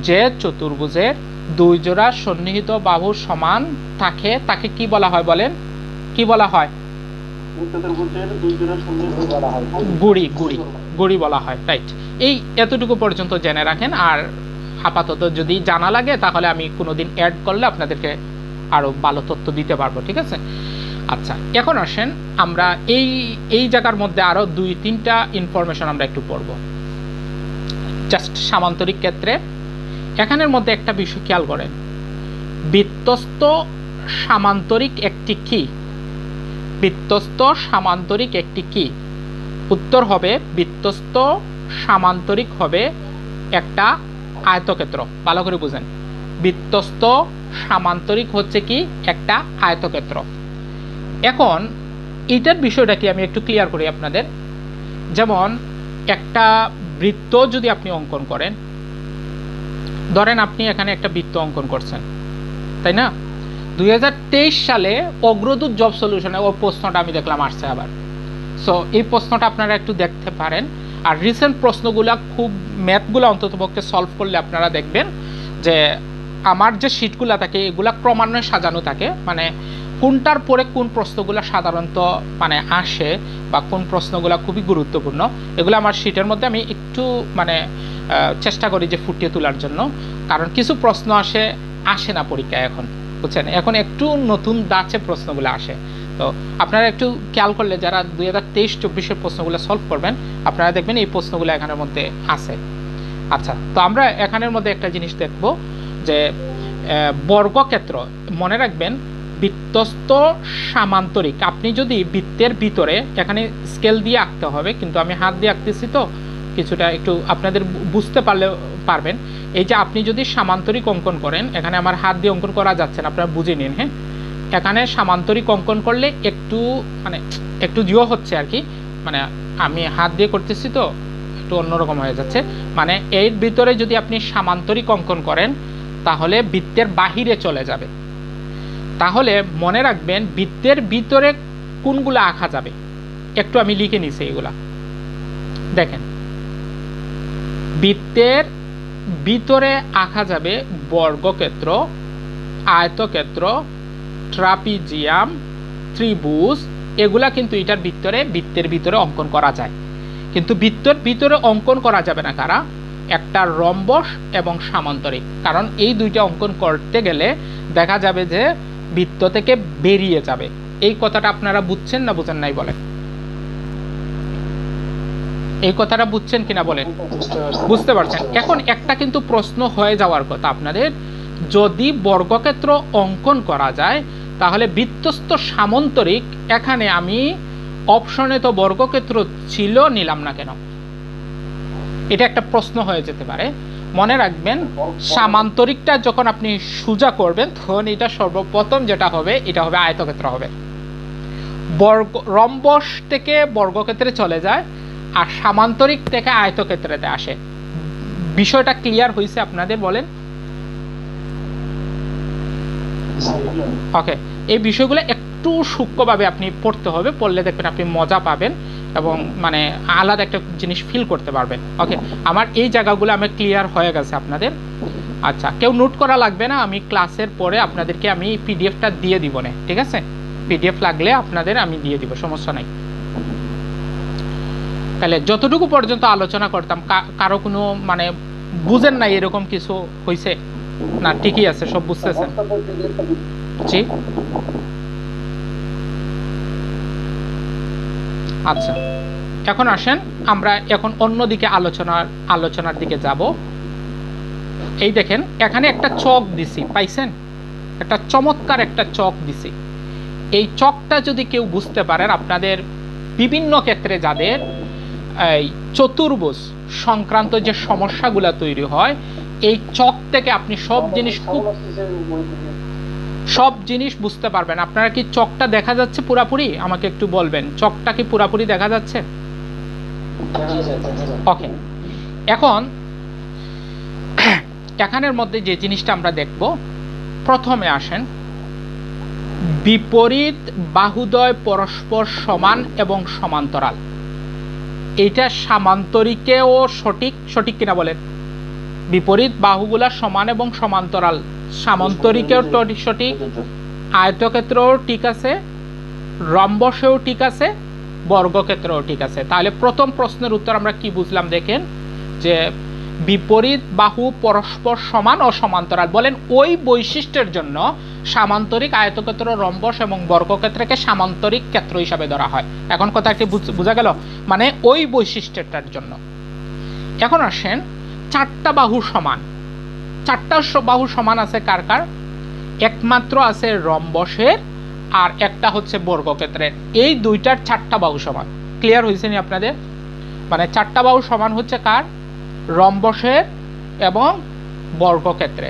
যে চতুর্ভুজের দুই জোড়া সন্নিহিত বাহু সমান থাকে তাকে কি বলা হয়? বলেন, কি বলা হয়? গুড়ি, গুড়ি, গুড়ি বলা হয়, রাইট। এই এতটুকু পর্যন্ত জেনে রাখেন, আর আপাতত যদি জানা লাগে তাহলে আমি কোনোদিন অ্যাড করলে আপনাদেরকে আরো ভালো তথ্য দিতে পারবো, ঠিক আছে? আচ্ছা, এখন আসেন আমরা এই জায়গার মধ্যে আরো 2-3টা ইনফরমেশন আমরা একটু পড়ব, জাস্ট সামান্তরিক ক্ষেত্রে। এখানের মধ্যে একটা বিষয় খেয়াল করেন, বৃত্তস্থ সামান্তরিক একটি কি? বৃত্তস্থ সামান্তরিক একটি কি? উত্তর হবে বৃত্তস্থ সামান্তরিক হবে একটা আয়তক্ষেত্র। ভালো করে বুঝেন, বৃত্তস্থ সামান্তরিক হচ্ছে কি? একটা আয়তক্ষেত্র। এখন এইটার বিষয়টা কি আমি একটু ক্লিয়ার করি আপনাদের। যেমন একটা বৃত্ত যদি আপনি অঙ্কন করেন, ধরেন আপনি এখানে একটা বৃত্ত অঙ্কন করছেন, তাই না? 2023 সালে অগ্রদূত জব সলিউশনে ওই প্রশ্নটা আমি দেখলাম আসছে আবার। সো এই প্রশ্নটা আপনারা একটু দেখতে পারেন, আর রিসেন্ট প্রশ্নগুলা খুব ম্যাথগুলো অন্ততপক্ষে সলভ করলে আপনারা দেখবেন যে আমার যে শিটগুলো থাকে এগুলা ক্রমান্বয়ে সাজানো থাকে, মানে কোনটার পরে কোন প্রশ্নগুলো সাধারণত মানে আসে বা কোন প্রশ্নগুলো খুবই গুরুত্বপূর্ণ, এগুলো আমার শিটের মধ্যে আমি একটু মানে চেষ্টা করি যে ফুটিয়ে তোলার জন্য। কারণ কিছু প্রশ্ন আসে না পরীক্ষায় এখন, বুঝছেন? এখন একটু নতুন ধাঁচে প্রশ্নগুলো আসে। তো আপনারা একটু খেয়াল করলে যারা 2023-24-এর প্রশ্নগুলো সলভ করবেন, আপনারা দেখবেন এই প্রশ্নগুলো এখানের মধ্যে আছে। আচ্ছা, তো আমরা এখানের মধ্যে একটা জিনিস দেখব যে বর্গক্ষেত্র। মনে রাখবেন, বৃত্তস্থ সামান্তরিক, আপনি যদি বৃত্তের ভিতরে, এখানে স্কেল দিয়ে আঁকতে হবে কিন্তু আমি হাত দিয়ে আঁকতেছি, তো কিছুটা একটু আপনাদের বুঝতে পারবেন। এই যে আপনি যদি সামান্তরিক অঙ্কন করেন, এখানে আমার হাত দিয়ে অঙ্কন করা যাচ্ছে না, আপনারা বুঝে নিন। হ্যাঁ, এখানে সামান্তরিক অঙ্কন করলে একটু মানে একটু জিও হচ্ছে আর কি, মানে আমি হাত দিয়ে করতেছি তো একটু অন্যরকম হয়ে যাচ্ছে। মানে এর ভিতরে যদি আপনি সামান্তরিক অঙ্কন করেন তাহলে বৃত্তের বাহিরে চলে যাবে। তাহলে মনে রাখবেন বৃত্তের ভিতরে কোনগুলো আঁকা যাবে, একটু আমি লিখে নিছি এগুলা। দেখেন, বৃত্তের ভিতরে আঁকা যাবে বর্গক্ষেত্র, আয়তক্ষেত্র, ট্রাপিজিয়াম, ত্রিভুজ, এগুলা কিন্তু এটার বৃত্তের ভিতরে অঙ্কন করা যায়। কিন্তু বৃত্তের ভিতরে অঙ্কন করা যাবে না কারা? একটা রম্বস এবং সামান্তরিক। কারণ এই দুইটা অঙ্কন করতে গেলে দেখা যাবে যে বৃত্ত থেকে বেরিয়ে যাবে, এই কথাটা আপনারা বুঝছেন না বুঝেন নাই বলেন? এই কথাটা বুঝছেন কিনা বলেন? বুঝতে পারছেন? এখন একটা কিন্তু প্রশ্ন হয়ে যাওয়ার কথা আপনাদের, যদি বর্গক্ষেত্র অঙ্কন করা যায় তাহলে বৃত্তস্থ সামান্তরিক, এখানে আমি অপশনে তো বর্গক্ষেত্র ছিল, নিলাম না কেন? এটা একটা প্রশ্ন হয়ে যেতে পারে। মনে রাখবেন, সামান্তরিকটা যখন আপনি সোজা করবেন তখন এটা সর্বপ্রথম যেটা হবে এটা হবে আয়তক্ষেত্র হবে। রম্বস থেকে বর্গক্ষেত্রে চলে যায় আর সামান্তরিক থেকে আয়তক্ষেত্রেতে আসে। বিষয়টা ক্লিয়ার হয়েছে আপনাদের বলেন? ওকে, এই বিষয়গুলো একটু সূক্ষ্মভাবে আপনি পড়তে হবে, পড়লে দেখবেন আপনি মজা পাবেন এবং মানে আলাদা একটা জিনিস ফিল করতে পারবেন। ওকে, আমার এই জায়গাগুলো আমার ক্লিয়ার হয়ে গেছে আপনাদের। আচ্ছা, কেউ নোট করা লাগবে না, আমি ক্লাসের পরে আপনাদেরকে আমি পিডিএফটা দিয়ে দিব না, ঠিক আছে? পিডিএফ লাগলে আপনাদের আমি দিয়ে দিব, সমস্যা নাই। তাহলে যতটুকু পর্যন্ত আলোচনা করতাম, কারো কোনো মানে বুঝেন নাই এরকম কিছু হয়েছে না? ঠিকই আছে, সব বুঝতেছেন? জি, আচ্ছা, এখন আসেন আমরা এখন অন্যদিকে আলোচনার দিকে যাব। এই দেখেন এখানে একটা চক দিছি, পাইছেন? একটা চমৎকার একটা চক দিছি। এই চকটা যদি কেউ বুঝতে পারেন, আপনাদের বিভিন্ন ক্ষেত্রে যাদের এই চতুর্ভুজ সংক্রান্ত যে সমস্যাগুলো তৈরি হয়, এই চক থেকে আপনি সব জিনিস বুঝতে পারবেন। আপনারা কি চকটা দেখা যাচ্ছে পুরাপুরি? আমাকে একটু বলবেন, চকটা কি পুরাপুরি দেখা যাচ্ছে? ওকে, এখন এখানের মধ্যে যে জিনিসটা আমরা দেখব, প্রথমে আসেন, বিপরীত বাহুদ্বয় পরস্পর সমান এবং সমান্তরাল। এটা সামান্তরিকেও সঠিক কিনা বলেন? বিপরীত বাহুগুলা সমান এবং সমান্তরাল, সামান্তরিকেও সঠিক, আয়তক্ষেত্রও ঠিক আছে, রম্বসেও ঠিক আছে, বর্গক্ষেত্রও ঠিক আছে। তাহলে প্রথম প্রশ্নের উত্তর আমরা কি বুঝলাম দেখেন, যে বিপরীত বাহু পরস্পর সমান ও সমান্তরাল। বলেন ওই বৈশিষ্ট্যের জন্য সামান্তরিক, আয়তক্ষেত্র, রম্বস এবং বর্গক্ষেত্রকে সামান্তরিক ক্ষেত্র হিসাবে ধরা হয়। এখন কথা কি বোঝা গেল? মানে ওই বৈশিষ্ট্যটার জন্য। এখন আসেন, চারটা বাহু সমান। চারটা বাহু সমান আছে কার কার? একমাত্র আছে রম্বসের আর একটা হচ্ছে বর্গক্ষেত্রের। এই দুইটার চারটা বাহু সমান। ক্লিয়ার হয়েছে নি আপনাদের? মানে চারটা বাহু সমান হচ্ছে কার? রম্বসের এবং বর্গক্ষেত্রে।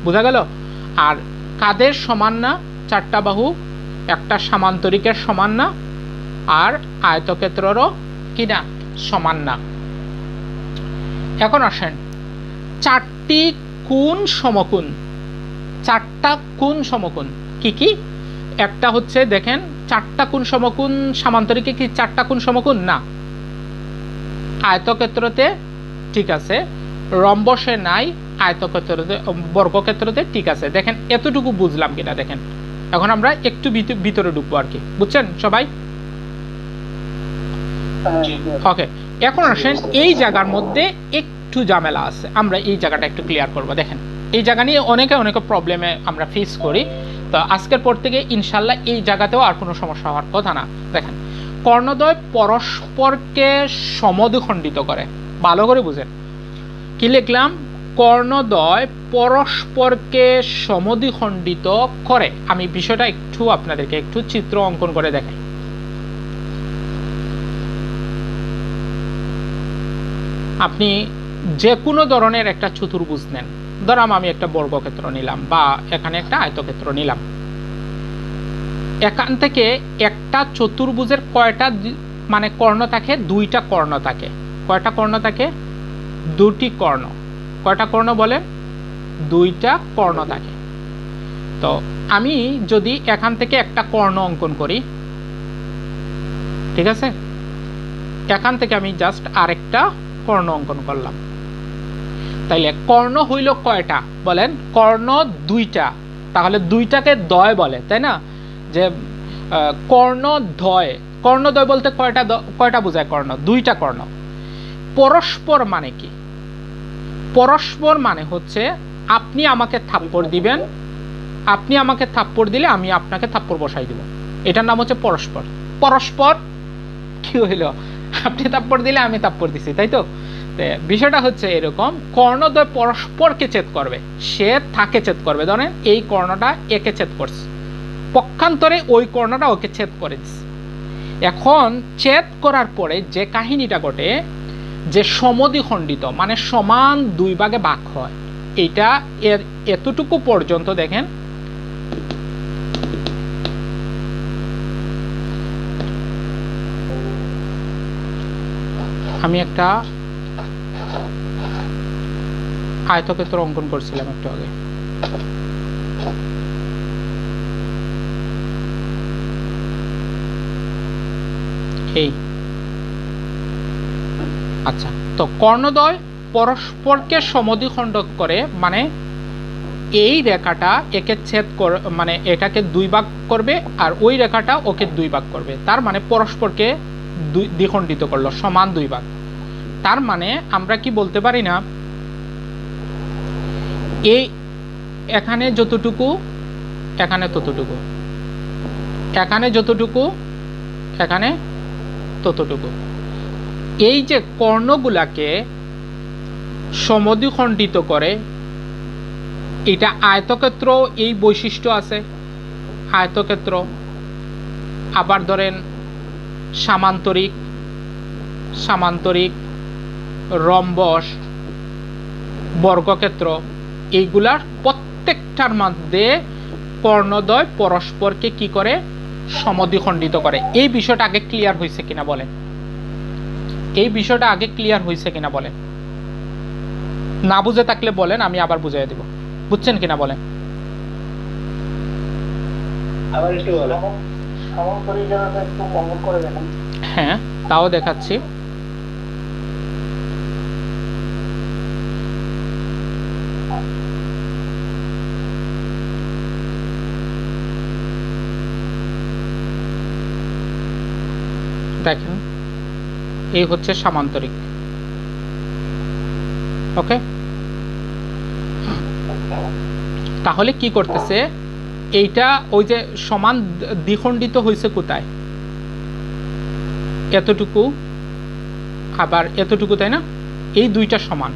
বোঝা গেল? আর কাদের সমান না চারটা বাহু? একটা সামান্তরিকের সমান না, আর আয়তক্ষেত্রেরও কি না সমান না। এখন আসেন, চারটি কোণ সমকোণ। চারটা কোণ সমকোণ কি কি? একটা হচ্ছে দেখেন, চারটা কোণ সমকোণ সামান্তরিকে কি চারটা কোণ সমকোণ না? আয়তক্ষেত্রতে ঠিক আছে, রম্বসে নাই, আয়তক্ষেত্রতে বর্গক্ষেত্রতে ঠিক আছে। দেখেন এতটুকু বুঝলাম কিনা দেখেন। এখন আমরা একটু ভিতরে ঢুকবো আর কি, বুঝছেন সবাই? ওকে, এখন আসেন, এই জায়গার মধ্যে একটু ঝামেলা আছে, আমরা এই জায়গাটা একটু ক্লিয়ার করব। দেখেন এই জায়গা নিয়ে অনেক প্রবলেমে আমরা ফেস করি, তো আজকের পর থেকে ইনশাল্লাহ এই জায়গাতেও আর কোনো সমস্যা হওয়ার কথা না। দেখেন, কর্ণদ্বয় পরস্পরকে সমদ্বিখণ্ডিত করে। ভালো করে বুঝেন কি লিখলাম? কর্ণদ্বয় পরস্পরকে সমদ্বিখণ্ডিত করে। আমি বিষয়টা একটু আপনাদেরকে একটু চিত্র অঙ্কন করে দেখাই। আপনি যে কোনো ধরনের একটা চতুর্ভুজ নেন, ধরাম আমি একটা বর্গক্ষেত্র নিলাম বা এখানে একটা আয়তক্ষেত্র নিলাম। এখান থেকে একটা চতুর্ভুজের কয়টা মানে কর্ণ থাকে? দুইটা কর্ণ থাকে। কয়টা কর্ণ থাকে? দুটি কর্ণ। কয়টা কর্ণ বলেন? দুইটা কর্ণ থাকে। তো আমি যদি এখান থেকে একটা কর্ণ অঙ্কন করি, ঠিক আছে, এখান থেকে আমি জাস্ট আরেকটা কর্ণ অঙ্কন করলাম, তাইলে কর্ণ হইল কয়টা বলেন? কর্ণ দুইটা। তাহলে দুইটাকে দ্বয় বলে, তাই না? যে কর্ণদ্বয়, কর্ণদ্বয় বলতে কয়টা বোঝায়? কর্ণ দুইটা কর্ণ। পরস্পর মানে কি? পরস্পর মানে হচ্ছে আপনি আমাকে থাপ্পড় দিবেন, আপনি আমাকে থাপ্পড় দিলে আমি আপনাকে থাপ্পড় বসাই দিব। এটার নাম হচ্ছে পরস্পর। পরস্পর কি হইল, আপনি তাপ্পর দিলে আমি তাপ্পর দিছি, তাই তো? বিষয়টা হচ্ছে এরকম, কর্ণদ্বয় পরস্পরকে ছেদ করবে, সে তাকে ছেদ করবে। ধরেন এই কর্ণটা একে ছেদ করছে, পক্ষান্তরে ওই কর্ণটা ওকে ছেদ করে দিচ্ছে। এখন ছেদ করার পরে যে কাহিনীটা ঘটে, যে সমদ্বিখণ্ডিত মানে সমান দুই ভাগে ভাগ হয়, এইটা এর এতটুকু পর্যন্ত দেখেন। আমি একটা আয়তক্ষেত্র অঙ্কন করছিলাম একটু আগে, এই আচ্ছা। তো কর্ণদ্বয় পরস্পরকে সমদ্বিখণ্ড করে, মানে এই রেখাটা একে ছেদ করে, মানে এটাকে দুই ভাগ করবে, আর ওই রেখাটা ওকে দুই ভাগ করবে, তার মানে পরস্পরকে দ্বিখণ্ডিত করলো, সমান দুই ভাগ। তার মানে আমরা কি বলতে পারি না, এই এখানে যতটুকু, এখানে ততটুকু, এখানে যতটুকু, এখানে ততটুকু। এই যে কর্ণগুলাকে সমদ্বিখণ্ডিত করে, এটা আয়তক্ষেত্র, এই বৈশিষ্ট্য আছে আয়তক্ষেত্র। আবার ধরেন সামান্তরিক, সামান্তরিক, রম্বস, বর্গক্ষেত্র, এইগুলার প্রত্যেকটার মধ্যে কর্ণদ্বয় পরস্পরকে কি করে, সমদ্বিখণ্ডিত করে। এই বিষয়টা আগে ক্লিয়ার হয়েছে কিনা বলেন, এই বিষয়টা আগে ক্লিয়ার হয়েছে কিনা বলেন। না বুঝে থাকলে বলেন, আমি আবার বুঝাই দেব। বুঝছেন কিনা বলেন। হ্যাঁ, তাও দেখাচ্ছি। দেখেন, এই হচ্ছে সামান্তরিক। ওকে, তাহলে কি করতেছে এইটা, ওই যে সমান দ্বিখণ্ডিত হয়েছে কোথায়, এতটুকু আবার এতটুকু, তাই না? এই দুইটা সমান,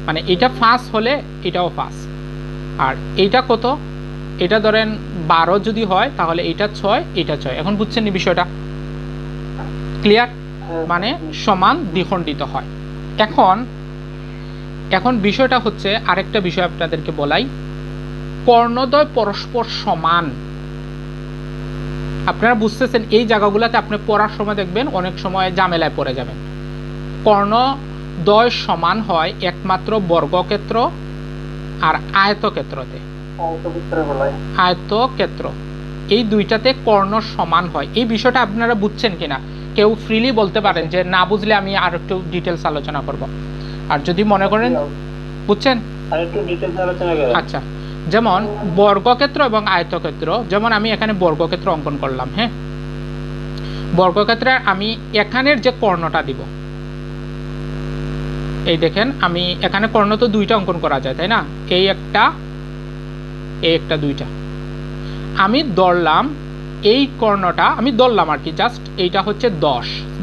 মানে এটা 5 হলে এটাও 5, আর এইটা কত, এটা ধরেন 12 যদি হয়, তাহলে এটা 6, এটা 6। এখন বুঝছেন এই বিষয়টা ক্লিয়ার, মানে সমান দ্বিখণ্ডিত হয়। এখন এখন বিষয়টা হচ্ছে আরেকটা বিষয় আপনাদেরকে বলাই, কর্ণদ্বয় পরস্পর সমান। আপনারা বুঝতেছেন, এই জায়গাগুলোতে আপনি পড়ার সময় দেখবেন অনেক সময় ঝামেলায় পড়ে যাবেন। কর্ণদ্বয় সমান হয় একমাত্র বর্গক্ষেত্র আর আয়তক্ষেত্রতে। আয়তক্ষেত্র, এই দুইটাতে কর্ণ সমান হয়। এই বিষয়টা আপনারা বুঝছেন কিনা কেউ ফ্রিলি বলতে পারেন, যে না বুঝলে আমি আর একটু ডিটেলস আলোচনা করব। আর যদি মনে করেন বুঝছেন, আচ্ছা। যেমন বর্গক্ষেত্র এবং আয়তক্ষেত্র, যেমন আমি এখানে বর্গক্ষেত্র অঙ্কন করলাম। হ্যাঁ, বর্গক্ষেত্রে আমি এখানের যে কর্ণটা দিব, এই দেখেন, আমি এখানে কর্ণ তো দুইটা অঙ্কন করা যায়, তাই না? এই একটা, এই একটা, দুইটা। আমি ধরলাম এই কর্ণটা, আমি ধরলাম আর কি, জাস্ট এইটা হচ্ছে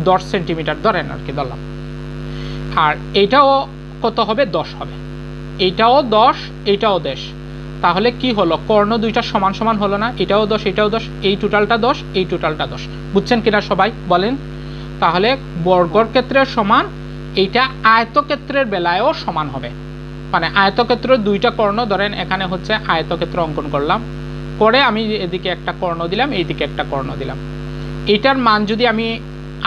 10 সেন্টিমিটার ধরেন আর কি, ধরলাম। আর এইটাও কত হবে, 10 হবে। এইটাও 10, এইটাও 10। তাহলে কি হলো, কর্ণ দুইটা সমান সমান হলো না? এটাও 10, এটাও 10, এই টোটালটা 10, এই টোটালটা 10। বুঝছেন কিনা সবাই বলেন? তাহলে বর্গক্ষেত্রের সমান, এইটা আয়তক্ষেত্রের বেলায়ও সমান হবে। মানে আয়তক্ষেত্রের দুইটা কর্ণ, ধরেন এখানে হচ্ছে আয়তক্ষেত্র অঙ্কন করলাম, করে আমি এদিকে একটা কর্ণ দিলাম, এইদিকে একটা কর্ণ দিলাম। এইটার মান যদি আমি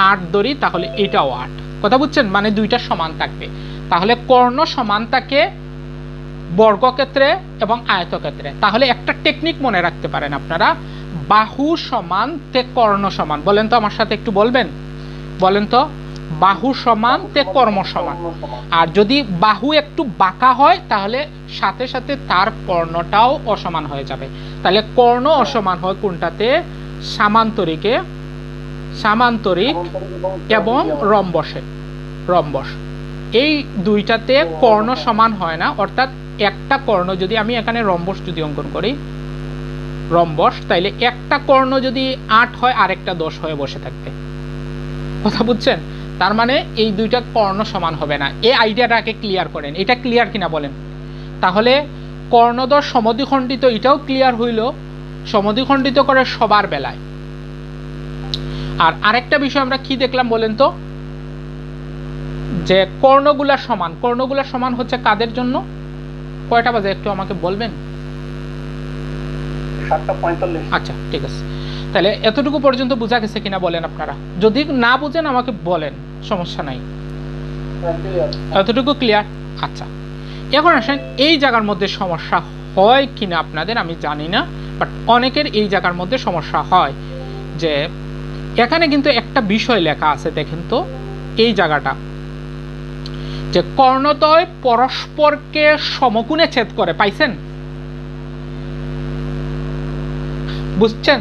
8 ধরি, তাহলে এটাও 8। কথা বুঝছেন? মানে দুইটা সমান থাকবে। তাহলে কর্ণ সমান থাকে বর্গক্ষেত্রে এবং আয়তক্ষেত্রে। তাহলে একটা টেকনিক মনে রাখতে পারেন আপনারা, বাহু সমান তে কর্ণ সমান। বলেন তো আমার সাথে, একটু বলবেন, বলেন তো, বাহু সমান তে কর্ণ সমান। আর যদি বাহু একটু বাঁকা হয়, তাহলে সাথে সাথে তার কর্ণটাও অসমান হয়ে যাবে। তাহলে কর্ণ অসমান হয় কোনটাতে? সামান্তরিকে, সামান্তরিক এবং রম্বসে, রম্বস। এই দুইটাতে কর্ণ সমান হয় না। অর্থাৎ একটা কর্ণ যদি আমি এখানে রম্বস যদি অঙ্কন করি, রম্বস, তাইলে একটা কর্ণ যদি 8 হয় আরেকটা 10 হয়ে বসে থাকবে। কথা বুঝছেন? তার মানে এই দুইটা কর্ণ সমান হবে না। এই আইডিয়াটাকে ক্লিয়ার করেন। এটা ক্লিয়ার কিনা বলেন? তাহলে কর্ণদ্বয় সমদ্বিখণ্ডিত, এটাও ক্লিয়ার হইল, সমদ্বিখণ্ডিত করে সবার বেলায়। আর আরেকটা বিষয় আমরা কি দেখলাম বলেন তো, যে কর্ণগুলা সমান। কর্ণগুলা সমান হচ্ছে কাদের জন্য? কয়টা বাজে একটু আমাকে বলবেন? 7:45। আচ্ছা ঠিক আছে, তাহলে এতটুকু পর্যন্ত বোঝা গেছে কিনা বলেন আপনারা? যদি না বুঝেন আমাকে বলেন, সমস্যা নাই। এতটুকু ক্লিয়ার? আচ্ছা, এখন আসেন এই জায়গার মধ্যে সমস্যা হয় কিনা আপনাদের আমি জানি না, বাট অনেকের এই জায়গার মধ্যে সমস্যা হয়। যে এখানে কিন্তু একটা বিষয় লেখা আছে, দেখেন তো এই জায়গাটা, যে কর্ণদ্বয় পরস্পরকে সমকোণে ছেদ করে। পাইছেন? বুঝছেন?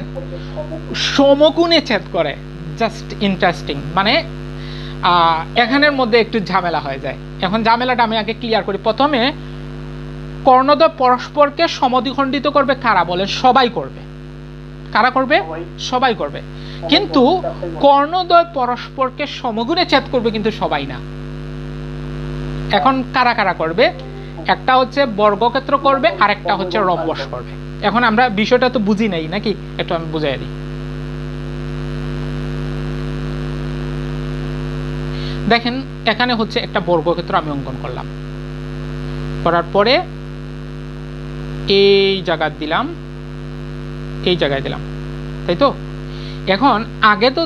সমকোণে ছেদ করে। Just interesting. মানে এখানের মধ্যে একটু ঝামেলা হয়ে যায়। এখন ঝামেলাটা আমি আগে ক্লিয়ার করি। প্রথমে কর্ণদ্বয় পরস্পরকে সমদ্বিখণ্ডিত করবে কারা বলেন? সবাই করবে। কারা করবে? সবাই করবে। কিন্তু কর্ণদ্বয় পরস্পরকে সমকোণে ছেদ করবে কিন্তু সবাই না। এখন কারা কারা করবে? একটা হচ্ছে বর্গক্ষেত্র করবে, আরেকটা হচ্ছে রম্বস করবে। এখন আমরা বিষয়টা তো বুঝি নাই নাকি, একটু আমি বুঝাই দিই। দেখেন এখানে হচ্ছে একটা বর্গক্ষেত্র আমি অঙ্কন করলাম, করার পরে এই জায়গায় দিলাম, এই জায়গায় দিলাম, তাই তো? এখন আগে তো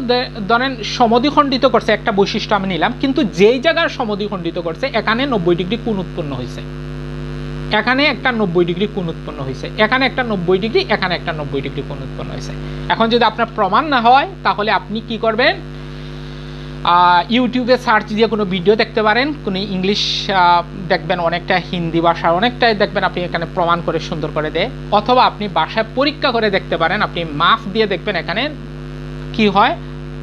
ধরেন সমদ্বিখণ্ডিত করছে, একটা বৈশিষ্ট্য আমি নিলাম, কিন্তু যেই জায়গার সমদ্বিখণ্ডিত করছে এখানে 90 ডিগ্রি কোণ উৎপন্ন হয়েছে, এখানে একটা 90 ডিগ্রি কোণ উৎপন্ন হয়েছে, এখানে একটা 90 ডিগ্রি, এখানে একটা 90 ডিগ্রি কোণ উৎপন্ন হয়েছে। এখন যদি আপনার প্রমাণ না হয় তাহলে আপনি কি করবেন? ইউটিউবে সার্চ দিয়ে কোনো ভিডিও দেখতে পারেন, কোনো ইংলিশ দেখবেন, অনেকটা হিন্দি ভাষার অনেকটাই দেখবেন, আপনি এখানে প্রমাণ করে সুন্দর করে দেয়। অথবা আপনি বাসায় পরীক্ষা করে দেখতে পারেন, আপনি মাপ দিয়ে দেখবেন এখানে কি হয়,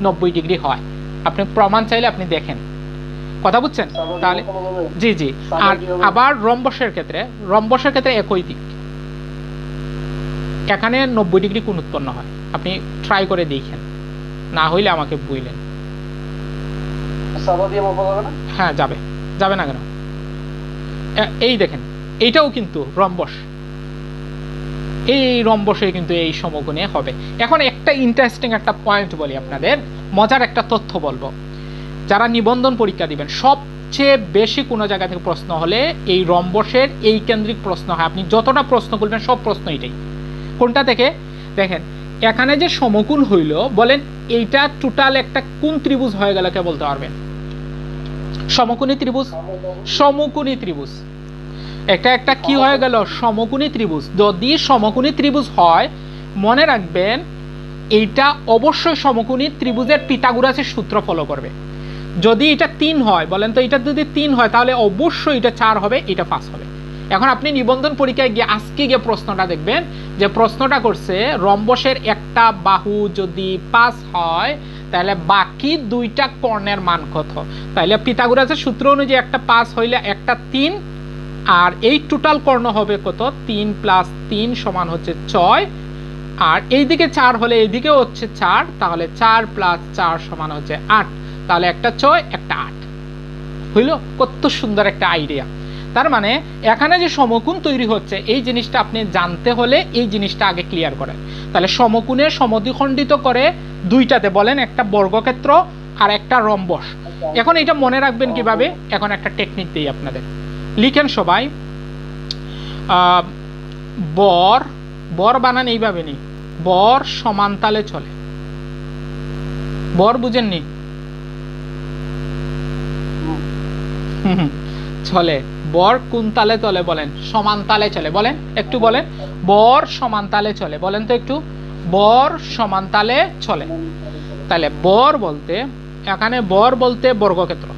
90 ডিগ্রি হয়। আপনি প্রমাণ চাইলে আপনি দেখেন। কথা বুঝছেন? তাহলে জি জি। আর আবার রম্বসের ক্ষেত্রে, রম্বসের ক্ষেত্রে একই দিক, এখানে 90 ডিগ্রি কোণ উৎপন্ন হয়। আপনি ট্রাই করে দেখেন, না হইলে আমাকে বুঝলেন। হ্যাঁ যাবে, যাবে না কেন? এই দেখেন এইটাও কিন্তু রম্বস, এই রম্বসে কিন্তু এই সমকোণে হবে। এখন একটা ইন্টারেস্টিং একটা পয়েন্ট বলি আপনাদের, মজার একটা তথ্য বলবো। যারা নিবন্ধন পরীক্ষা দিবেন সবচেয়ে বেশি কোনো জায়গা থেকে প্রশ্ন হলে এই রম্বসের এই কেন্দ্রিক প্রশ্ন হয়। আপনি যতটা প্রশ্ন করবেন সব প্রশ্ন এটাই। কোনটা থেকে? দেখেন এখানে যে সমকোণ হইল, বলেন এইটা টোটাল একটা কোন ত্রিভুজ হয়ে গেল কে বলতে পারবেন? সমকোণী ত্রিভুজ। সমকোণী ত্রিভুজ একটা একটা কি হয়ে গেল? সমকোণী ত্রিভুজ। যদি সমকোণী ত্রিভুজ হয় মনে রাখবেন এইটা অবশ্যই সমকোণী ত্রিভুজের পিথাগোরাসের সূত্র ফলো করবে। যদি এটা 3 হয়, বলেন তো এটা যদি 3 হয় তাহলে অবশ্যই এটা 4 হবে, এটা 5 হবে। এখন আপনি নিবন্ধন পরীক্ষায় গিয়ে আজকে গিয়ে প্রশ্নটা দেখবেন, যে প্রশ্নটা করছে রম্বসের একটা বাহু যদি 5 হয় তাহলে বাকি দুইটা কর্ণের মান কত? তাহলে পিথাগোরাসের সূত্র অনুযায়ী একটা 5 হইলে একটা 3, আর এই টোটাল কর্ণ হবে কত? 3 + 3 সমান হচ্ছে 6, আর এইদিকে 4 হলে এইদিকেও হচ্ছে 4, তাহলে 4 + 4 সমান হচ্ছে 8। তাহলে একটা 6 একটা 8 হইল। কত সুন্দর একটা আইডিয়া। তার মানে এখানে যে সমকোণ তৈরি হচ্ছে এই জিনিসটা আপনি জানতে হলে এই জিনিসটা আগে ক্লিয়ার করেন। তাহলে সমকোণের সমদ্বিখণ্ডিত করে দুইটাতে, বলেন একটা বর্গক্ষেত্র আর একটা রম্বস। এখন এটা মনে রাখবেন কিভাবে? এখন একটা টেকনিক দিই আপনাদের, লিখেন সবাই। বর, বর বানান এইভাবে নি, বর সমানতালে চলে। বর বুঝেননি? চলে। বর কোন তালে চলে বলেন? সমান তালে চলে। বলেন একটু, বলেন বর সমান তালে চলে, বলেন তো একটু। বর সমান তালে চলে। তাহলে বর বলতে, এখানে বর বলতে বর্গক্ষেত্র,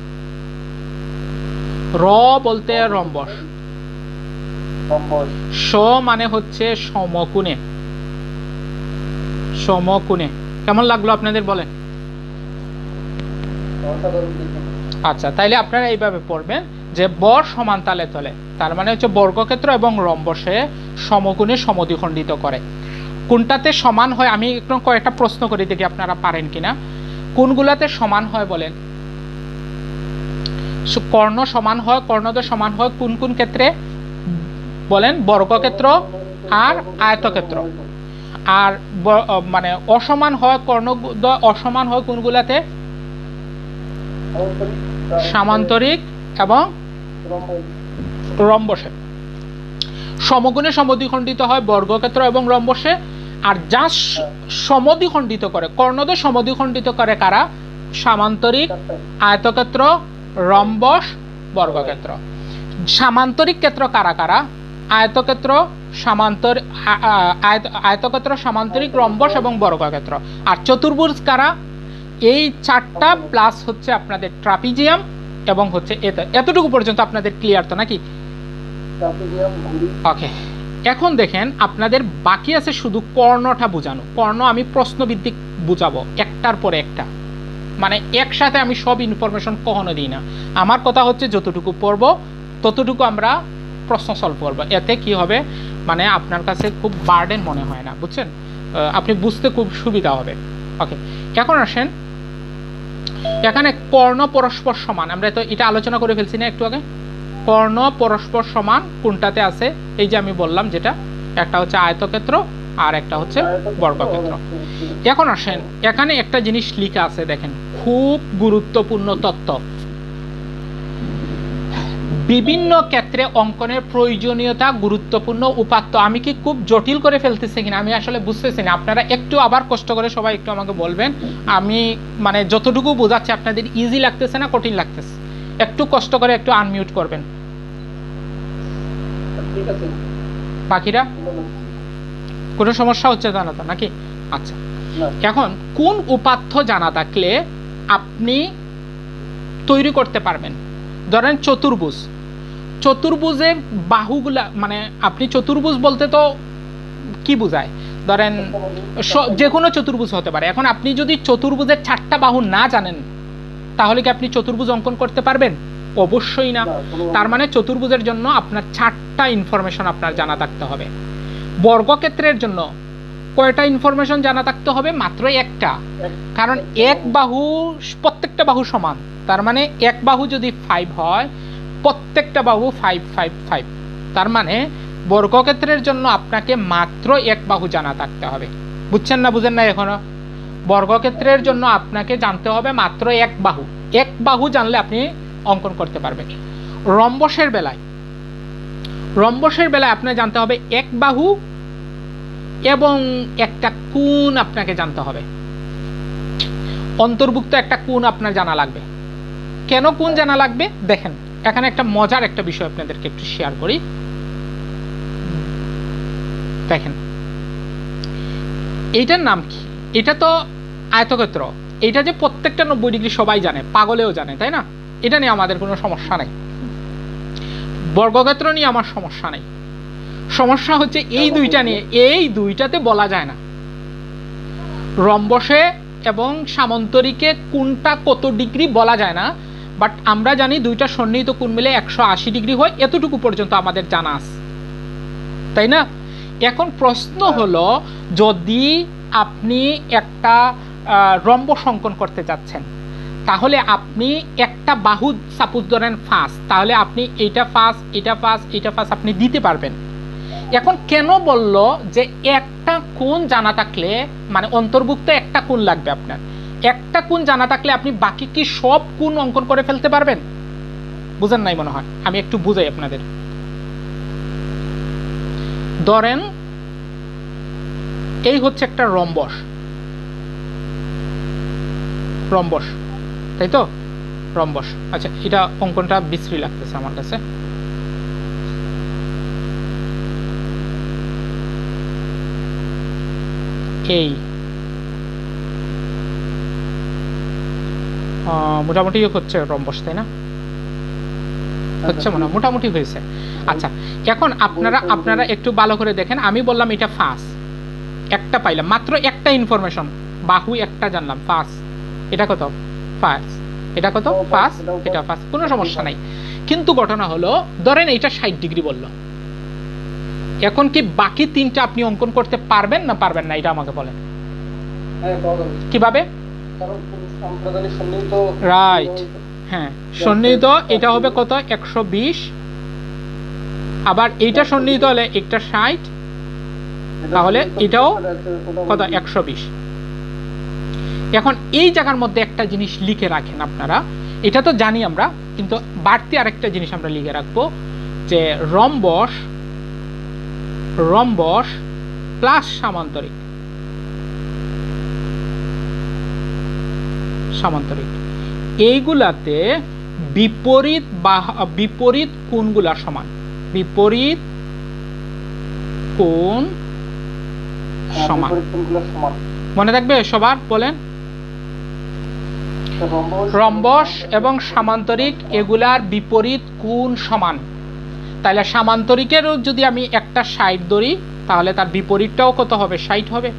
র বলতে রম্বস, স মানে হচ্ছে সমকোণে। সমকোণে কেমন লাগলো আপনাদের বলেন? আচ্ছা, তাইলে আপনারা এইভাবে পড়বেন যে বর সমান তালে চলে, তার মানে হচ্ছে বর্গক্ষেত্র এবং রম্বসে সমকোণে সমদ্বিখণ্ডিত করে। কোনটাতে সমান হয়, আমি একটু কয়েকটা প্রশ্ন করে দেখি আপনারা পারেন কিনা। কোনগুলাতে সমান হয় বলেন? কর্ণ সমান হয়, কর্ণদ্বয় সমান হয় কোন কোন ক্ষেত্রে বলেন? বর্গক্ষেত্র আর আয়তক্ষেত্র। আর মানে অসমান হয়, কর্ণদ্বয় অসমান হয় কোনগুলাতে? সামান্তরিক এবং রম্বসে। সমগুণে সমদ্বিখণ্ডিত হয় বর্গক্ষেত্র এবং রম্বসে। আর যা সমদ্বিখণ্ডিত করে, কর্ণদ্বয় সমদ্বিখণ্ডিত করে কারা? সামান্তরিক, আয়তক্ষেত্র, রম্বস, বর্গক্ষেত্র। সামান্তরিক ক্ষেত্র কারা কারা? আয়তক্ষেত্র, আয়তক্ষেত্র, সামান্তরিক, রম্বস এবং বর্গক্ষেত্র। আর চতুর্ভুজ কারা? এই চারটা প্লাস হচ্ছে আপনাদের ট্রাপিজিয়াম এবং হচ্ছে এতটুকু পর্যন্ত আপনাদের ক্লিয়ার তো নাকি? ওকে, এখন দেখেন আপনাদের বাকি আছে শুধু কর্ণটা বোঝানো। কর্ণ আমি প্রশ্নভিত্তিক বুঝাবো একটার পর একটা, মানে একসাথে আমি সব ইনফরমেশন কখনো দিই না। আমার কথা হচ্ছে যতটুকু পড়ব ততটুকু আমরা প্রশ্ন সলভ করবো। এতে কি হবে, মানে আপনার কাছে খুব বার্ডেন মনে হয় না, বুঝছেন? আপনি বুঝতে খুব সুবিধা হবে। ওকে, এখন আসেন এখানে কর্ণ পরস্পর সমান, আমরা তো এটা আলোচনা করে ফেলছি না একটু আগে? কর্ণ পরস্পর সমান কোনটাতে আছে? এই যে আমি বললাম যেটা, একটা হচ্ছে আয়তক্ষেত্র আর একটা হচ্ছে বর্গক্ষেত্র। এখন আসেন এখানে একটা জিনিস লেখা আছে দেখেন, খুব গুরুত্বপূর্ণ তথ্য। বিভিন্ন ক্ষেত্রে অঙ্কনের প্রয়োজনীয়তা, গুরুত্বপূর্ণ উপাত্ত। আমি কি খুব জটিল করে ফেলতেছি কিনা আমি আসলে বুঝতেছি না। আপনারা একটু আবার কষ্ট করে সবাই একটু আমাকে বলবেন, আমি মানে যতটুকু বোঝাচ্ছি আপনাদের ইজি লাগতেছে না কঠিন লাগতেছে? একটু কষ্ট করে একটু আনমিউট করবেন। বাকিরা কোনো সমস্যা হচ্ছে জানা তো নাকি? আচ্ছা, এখন কোন উপাত্ত জানা থাকলে আপনি তৈরি করতে পারবেন? ধরেন চতুর্ভুজ, চতুর্ভুজের বাহুগুলা, মানে আপনি চতুর্ভুজ বলতে তো কি বোঝায়? ধরেন যে কোনো চতুর্ভুজ হতে পারে। এখন আপনি যদি চতুর্ভুজের 4টা বাহু না জানেন তাহলে কি আপনি চতুর্ভুজ অঙ্কন করতে পারবেন? অবশ্যই না। তার মানে চতুর্ভুজের জন্য আপনার 4টা ইনফরমেশন আপনার জানা থাকতে হবে। বর্গক্ষেত্রের জন্য কয়টা ইনফরমেশন জানা থাকতে হবে? মাত্র একটা। কারণ এক বাহু, প্রত্যেকটা বাহু সমান, তার মানে এক বাহু যদি 5 হয় প্রত্যেকটা বাহু 5 5 5। তার মানে বর্গক্ষেত্রের জন্য আপনাকে মাত্র এক বাহু জানা থাকতে হবে। বুঝছেন না? বুঝেন না এখনো? বর্গক্ষেত্রের জন্য আপনাকে জানতে হবে মাত্র এক বাহু। এক বাহু জানলে আপনি অঙ্কন করতে পারবেন। রম্বসের বেলায়, রম্বসের বেলায় আপনাকে জানতে হবে এক বাহু এবং একটা কোণ আপনাকে জানতে হবে। অন্তর্ভুক্ত একটা কোণ আপনার জানা লাগবে। কেন কোণ জানা লাগবে দেখেন, এখানে একটা মজার একটা বিষয় আপনাদেরকে একটু শেয়ার করি। দেখেন এইটার নাম কি? এটা তো আয়তক্ষেত্র। এটা যে প্রত্যেকটা 90 ডিগ্রি সবাই জানে, পাগলেও জানে, তাই না? এটা নিয়ে আমাদের কোনো সমস্যা নেই। বর্গক্ষেত্র নিয়ে আমার সমস্যা নেই। সমস্যা হচ্ছে এই দুইটা নিয়ে। এই দুইটাতে বলা যায় না রম্বসে এবং সামান্তরিকে কোনটা কত ডিগ্রি বলা যায় না, বাট আমরা জানি দুইটা সন্নিহিত কোণ মিলে 180 ডিগ্রি হয়, এতটুকু পর্যন্ত আমাদের জানা আছে, তাই না? এখন প্রশ্ন হলো, যদি আপনি একটা রম্বস অঙ্কন করতে যাচ্ছেন তাহলে আপনি একটা বাহু সাপোজ ধরেন ফার্স্ট, তাহলে আপনি এইটা ফার্স্ট, এটা ফার্স্ট, এটা ফার্স্ট আপনি দিতে পারবেন। এখন কেন বলল যে একটা কোণ জানা থাকলে, মানে অন্তর্ভুক্ত একটা কোণ লাগবে আপনার, একটা কোণ জানা থাকলে আপনি বাকি কি সব কোণ অঙ্কন করে ফেলতে পারবেন? বুঝেন নাই মনে হয়, আমি একটু বুঝাই আপনাদের। ধরেন এই হচ্ছে একটা রম্বস, রম্বস তাই তো? রম্বস। আচ্ছা, এটা অঙ্কনটা বিশ্রী লাগতেছে আমার কাছে। এই মোটামুটি হচ্ছে রম্বস, তাই না? হচ্ছে মনে মোটামুটি হয়েছে। আচ্ছা, এখন আপনারা একটু ভালো করে দেখেন। আমি বললাম এটা ফার্স্ট, একটা পাইলাম, মাত্র একটা ইনফরমেশন, বাহু একটা জানলাম, ফার্স্ট। এটা কত? ফার্স্ট। এটা কত? ফার্স্ট। এটা ফার্স্ট, কোনো সমস্যা নাই। কিন্তু ঘটনা হলো ধরেন এইটা 60 ডিগ্রি বললো, এখন কি বাকি তিনটা আপনি অঙ্কন করতে পারবেন না পারবেন না, এটা আমাকে বলেন কিভাবে। রাইট, হ্যাঁ সন্নিহিত এটা হবে কত 120, আবার এইটা সন্নিহিত হলে একটা 60, তাহলে এটাও কত 120। এখন এই জায়গার মধ্যে একটা জিনিস লিখে রাখেন আপনারা, এটা তো জানি আমরা, কিন্তু বাড়তি আরেকটা জিনিস আমরা লিখে রাখবো যে রম্বস প্লাস সামান্তরিক এইগুলাতে বিপরীত কোণগুলা সমান, বিপরীত কোণ সমান। মনে থাকবে সবার, বলেন রম্বস এবং সামান্তরিক এগুলার বিপরীত কোণ সমান। তাহলে সামান্তরিকেরও যদি আমি একটা 60 ধরি, তাহলে তার বিপরীতটাও কত হবে 60 হবে।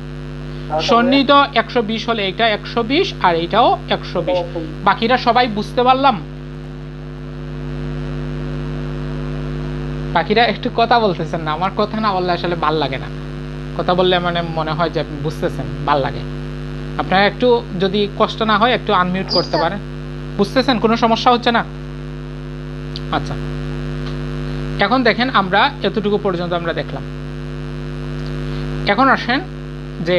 সন্নিহিত 120 হলে এটা 120 আর এটাও 120। বাকিরা সবাই বুঝতে পারলাম? বাকিরা একটু কথা বলতেছেন না, আমার কথা না বললে আসলে ভাল লাগে না, কথা বললে মানে মনে হয় যে আপনি বুঝতেছেন, ভাল লাগে। আপনারা একটু যদি কষ্ট না হয় একটু আনমিউট করতে পারেন। বুঝতেছেন, কোনো সমস্যা হচ্ছে না? আচ্ছা, এখন দেখেন আমরা এতটুকু পর্যন্ত আমরা দেখলাম। এখন আসেন যে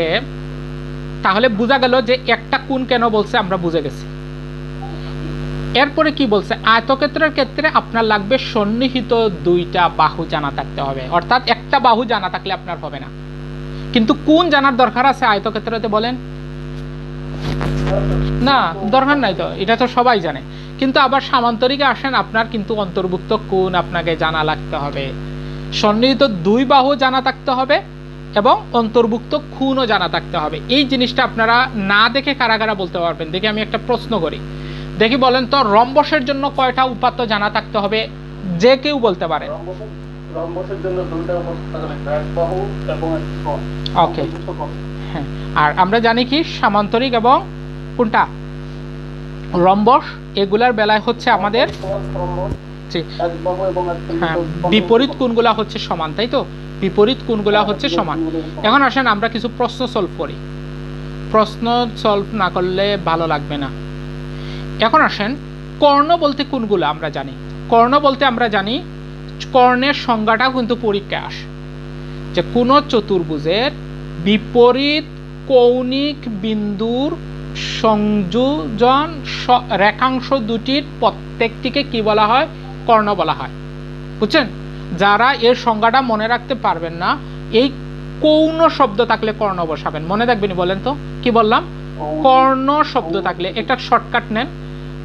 তাহলে বোঝা গেল যে একটা কোণ কেন বলছে, আমরা বুঝে গেছি। এরপরে কি বলছে, আয়তক্ষেত্রের ক্ষেত্রে আপনার লাগবে সন্নিহিত দুইটা বাহু জানা থাকতে হবে, অর্থাৎ একটা বাহু জানা থাকলে আপনার হবে না। কিন্তু কোণ জানার দরকার আছে আয়তক্ষেত্রতে, বলেন না? দরকার নাই তো, এটা তো সবাই জানে। কিন্তু আবার সামান্তরিকে আসেন, আপনার কিন্তু অন্তর্ভুক্ত কোণ আপনাকে জানা লাগতে হবে, সন্নিহিত দুই বাহু জানা থাকতে হবে এবং অন্তর্ভুক্ত কোণও জানা থাকতে হবে। এই জিনিসটা আপনারা না দেখে কারা কারা বলতে পারবেন? দেখি আমি একটা প্রশ্ন করি, দেখি বলেন তো রম্বসের জন্য কয়টা উপাত্ত জানা থাকতে হবে? যে কেউ বলতে পারে। রম্বসের জন্য দুইটা উপাত্ত লাগবে, এক বাহু এবং এক কোণ। ওকে, হ্যাঁ। আর আমরা জানি কি সামান্তরিক এবং কোনটা রম্বস, এগুলার বেলায় হচ্ছে আমাদের হ্যাঁ বিপরীত কোণগুলা হচ্ছে সমান, তাই তো? বিপরীত কোণগুলা হচ্ছে সমান। এখন আসেন আমরা কিছু প্রশ্ন সলভ করি, প্রশ্ন সলভ না করলে ভালো লাগবে না। এখন আসেন কর্ণ বলতে কোনগুলো আমরা জানি, কর্ণ বলতে আমরা জানি কর্ণের সংজ্ঞাটাও কিন্তু পরীক্ষায় আসে, যে কোন চতুর্ভুজের বিপরীত কৌণিক বিন্দুর সংযোজন রেখাংশ দুটির প্রত্যেকটিকে কি বলা হয়? কর্ণ বলা হয়। বুঝছেন? যারা এর সংজ্ঞাটা মনে রাখতে পারবেন না, এই কৌণ শব্দ থাকলে কর্ণ বসাবেন, মনে রাখবেন। বলেন তো কি বললাম? কর্ণ শব্দ থাকলে একটা শর্টকাট নেন,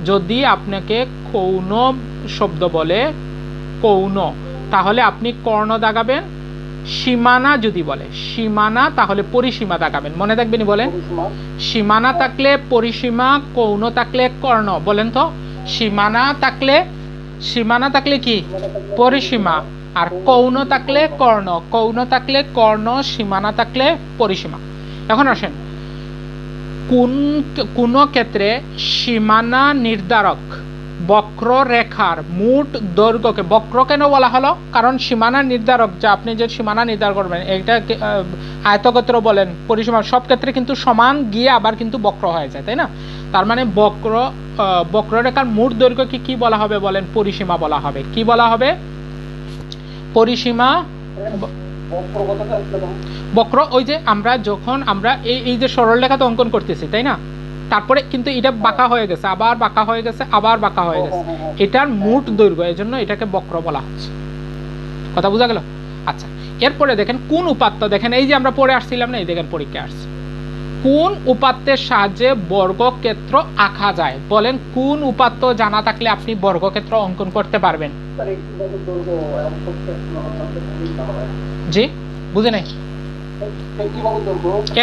যদি আপনাকে কৌণ শব্দ বলে কৌণ, তাহলে আপনি কর্ণ দাগাবেন। সীমানা যদি বলে সীমানা, তাহলে পরিসীমা দাগাবেন, মনে রাখবেন। বলেন সীমানা থাকলে পরিসীমা, কৌণ থাকলে কর্ণ। বলেন তো সীমানা থাকলে কি? পরিসীমা। আর কৌণ থাকলে কর্ণ, কৌণ থাকলে কর্ণ, সীমানা থাকলে পরিসীমা। এখন আসেন কোন ক্ষেত্রে সীমানা নির্ধারক বক্ররেখার মোট দৈর্ঘ্যকে বক্র কেন বলা হলো? কারণ সীমানা নির্ধারক, যা আপনি যে সীমানা নির্ধারণ করবেন, এটা আয়তক্ষেত্র বলেন পরিসীমা, সব ক্ষেত্রে কিন্তু সমান গিয়ে আবার কিন্তু বক্র হয়ে যায়, তাই না? তার মানে বক্ররেখার মোট দৈর্ঘ্যকে কি বলা হবে? বলেন পরিসীমা বলা হবে। কি বলা হবে? পরিসীমা। বক্র ওই যে আমরা যখন আমরা এই যে সরল রেখাতে অঙ্কন করতেছি, তাই না? তারপরে কিন্তু এটা বাঁকা হয়ে গেছে, আবার বাঁকা হয়ে গেছে, আবার বাঁকা হয়ে গেছে, এটার মোট দৈর্ঘ্য, এই জন্য এটাকে বক্র বলা হচ্ছে। কথা বোঝা গেল? আচ্ছা, এরপরে দেখেন কোন উপাত্ত, দেখেন এই যে আমরা পড়ে আসছিলাম না, এই দেখেন পরীক্ষা আসছে, কোন উপাত্তের সাহায্যে বর্গক্ষেত্র আঁকা যায়? বলেন কোন উপাত্ত জানা থাকলে আপনি বর্গক্ষেত্র অঙ্কন করতে পারবেন? জি বুঝে নাই?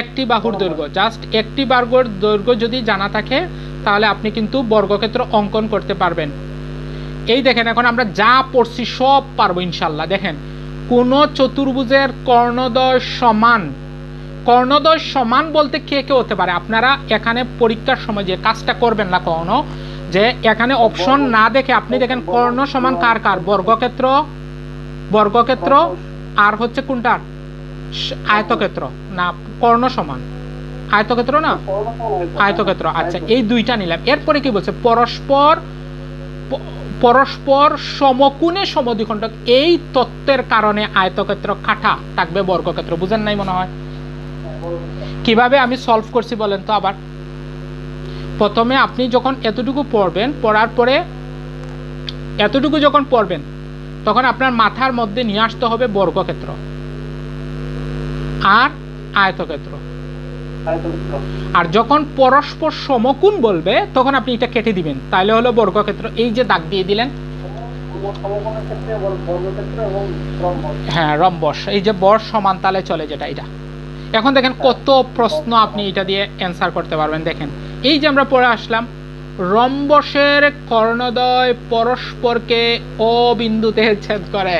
একটি বাহুর দৈর্ঘ্য, জাস্ট একটি বাহুর দৈর্ঘ্য যদি জানা থাকে তাহলে আপনি কিন্তু বর্গক্ষেত্র অঙ্কন করতে পারবেন। এই দেখেন এখন আমরা যা পড়ছি সব পারবো ইনশাল্লাহ। দেখেন কোন চতুর্ভুজের কর্ণদ্বয় সমান, কর্ণদ্বয় সমান বলতে কে কে হতে পারে? আপনারা এখানে পরীক্ষার সময় যে কাজটা করবেন না কখনো, যে এখানে অপশন না দেখে আপনি দেখেন কর্ণ সমান কার কার? বর্গক্ষেত্র, বর্গক্ষেত্র আর হচ্ছে কোনটা আয়তক্ষেত্র না কর্ণ সমান, আয়তক্ষেত্র না আয়তক্ষেত্র। আচ্ছা এই দুইটা নিলাম। এরপরে কি বলছে পরস্পর পরস্পর সমকোণে সমদ্বিখণ্ডক, এই তত্ত্বের কারণে আয়তক্ষেত্র কাটা থাকবে বর্গক্ষেত্র। বুঝেন নাই মনে হয়? কিভাবে আমি সলভ করছি বলেন তো আবার। প্রথমে আপনি যখন এতটুকু পড়বেন, পড়ার পরে এতটুকু যখন পড়বেন তখন আপনার মাথার মধ্যে নিয়ে আসতে হবে বর্গক্ষেত্র আর আয়তক্ষেত্র। আর যখন পরস্পর সমকোণ বলবে তখন আপনি এটা কেটে দিবেন, তাহলে হলো বর্গক্ষেত্র। এই যে দাগ দিয়ে দিলেন, হ্যাঁ রম্বস, এই যে বর সমান তালে চলে যেটা এটা। এখন দেখেন কত প্রশ্ন আপনি এটা দিয়ে অ্যান্সার করতে পারবেন। দেখেন এই যে আমরা পড়ে আসলাম, রম্বসের কর্ণদ্বয় পরস্পরকে ও বিন্দুতে ছেদ করে।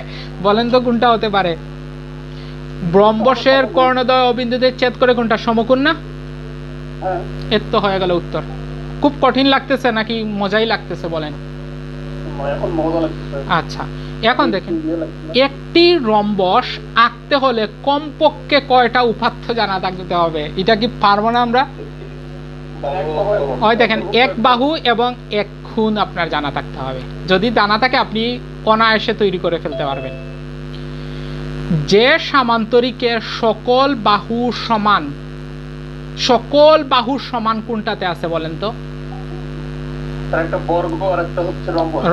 বলেন তো কোনটা হতে পারে? রম্বসের কর্ণদ্বয় ও বিন্দুতে ছেদ করে কোনটা? সমকোণ না? এর তো হয়ে গেল উত্তর। খুব কঠিন লাগতেছে নাকি মজাই লাগতেছে বলেন? আচ্ছা এখন দেখেন, একটি রম্বস আঁকতে হলে কমপক্ষে কয়টা উপাত্ত জানা থাকতে হবে? এটা কি পারবো না আমরা? ওই দেখেন এক বাহু এবং এক খুন আপনার জানা থাকতে হবে। যদি জানা থাকে আপনি অনায়াসে তৈরি করে ফেলতে পারবেন। যে সামান্তরিকের সকল বাহু সমান, সকল বাহু সমান কোনটাতে আছে বলেন তো?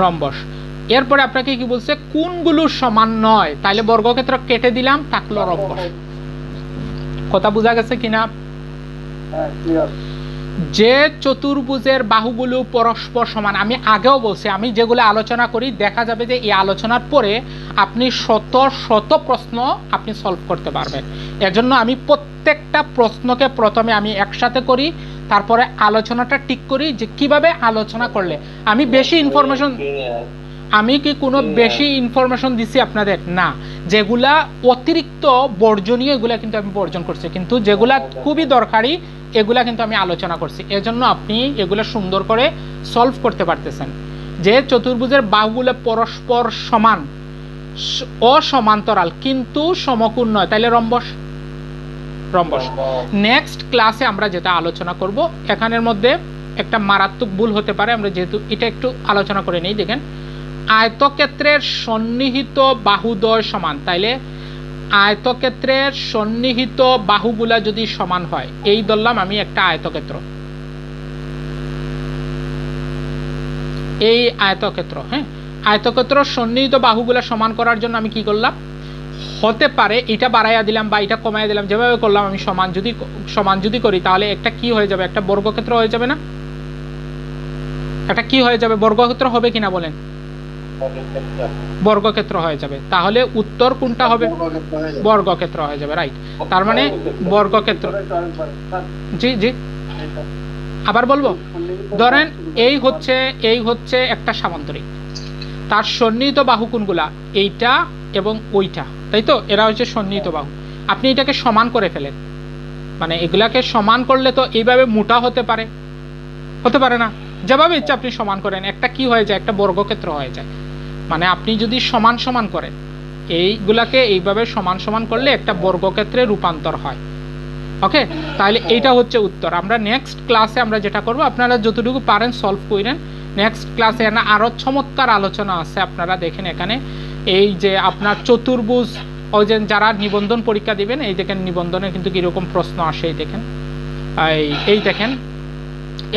রম্বস। এরপরে আপনাকে কি বলছে? কোনগুলো সমান নয়, তাইলে বর্গক্ষেত্র কেটে দিলাম, থাকলো রম্বস। কথা বোঝা গেছে কিনা? যে চতুর্ভুজের বাহুগুলো পরস্পর সমান, আমি আগেও বলছি, আমি যেগুলো আলোচনা করি দেখা যাবে যে এই আলোচনার পরে আপনি শত শত প্রশ্ন আপনি সলভ করতে পারবেন। এজন্য আমি প্রত্যেকটা প্রশ্নকে প্রথমে আমি একসাথে করি, তারপরে আলোচনাটা ঠিক করি যে কিভাবে আলোচনা করলে আমি বেশি ইনফরমেশন, আমি কি কোনো বেশি ইনফরমেশন দিছি আপনাদের? না, যেগুলা অতিরিক্ত বর্জনীয় এগুলা কিন্তু আমি বর্জন করছি, কিন্তু যেগুলা খুবই দরকারি এগুলা কিন্তু আমি আলোচনা করছি। এজন্য আপনি এগুলা সুন্দর করে সলভ করতে পারতেছেন। যে চতুর্ভুজের বাহুগুলো পরস্পর সমান, অসমান্তরাল কিন্তু সমকোণ নয়, তাইলে রম্বস। রম্বস। নেক্সট ক্লাসে আমরা যেটা আলোচনা করব, এখানের মধ্যে একটা মারাত্মক ভুল হতে পারে, আমরা যেহেতু এটা একটু আলোচনা করে নেই। দেখেন আয়তক্ষেত্রের সন্নিহিত বাহুদ্বয় সমান, তাইলে আয়তক্ষেত্রের সন্নিহিত বাহুগুলা যদি সমান হয়, এই ধরলাম আমি একটা আয়তক্ষেত্র, এই আয়তক্ষেত্র, হ্যাঁ আয়তক্ষেত্র সন্নিহিত বাহুগুলা সমান করার জন্য আমি কি করলাম? হতে পারে এটা বাড়াইয়া দিলাম বা এটা কমাইয়া দিলাম, যেভাবে করলাম আমি সমান যদি করি তাহলে একটা কি হয়ে যাবে? একটা বর্গক্ষেত্র হয়ে যাবে না? একটা কি হয়ে যাবে? বর্গক্ষেত্র হবে কিনা বলেন? বর্গক্ষেত্র হয়ে যাবে। তাহলে উত্তর কোনটা হবে? বর্গক্ষেত্র হয়ে যাবে, রাইট। তার মানে বর্গক্ষেত্র। জি জি আবার বলবো। ধরেন এই হচ্ছে একটা সামান্তরিক, তার সন্নিহিত বাহু কোনগুলা? এইটা এবং ওইটা, তাই তো? এরা হচ্ছে সন্নিহিত বাহু। আপনি এটাকে সমান করে ফেলেন, মানে এগুলাকে সমান করলে তো এইভাবে মোটা হতে পারে না? যেভাবে ইচ্ছা আপনি সমান করেন, একটা কি হয়ে যায়? একটা বর্গক্ষেত্র হয়ে যায়। মানে আপনি যদি সমান সমান করেন, এইগুলাকে এইভাবে সমান সমান করলে একটা বর্গক্ষেত্রে রূপান্তর হয়। ওকে, তাহলে এইটা হচ্ছে উত্তর। আমরা নেক্সট ক্লাসে আমরা যেটা করব, আপনারা যতটুকু পারেন সলভ করেন। নেক্সট ক্লাসে আরও চমৎকার আলোচনা আছে। আপনারা দেখেন এখানে এই যে আপনার চতুর্ভুজ, ওই যে যারা নিবন্ধন পরীক্ষা দিবেন, এই দেখেন নিবন্ধনে কিন্তু কীরকম প্রশ্ন আসে, এই দেখেন এই দেখেন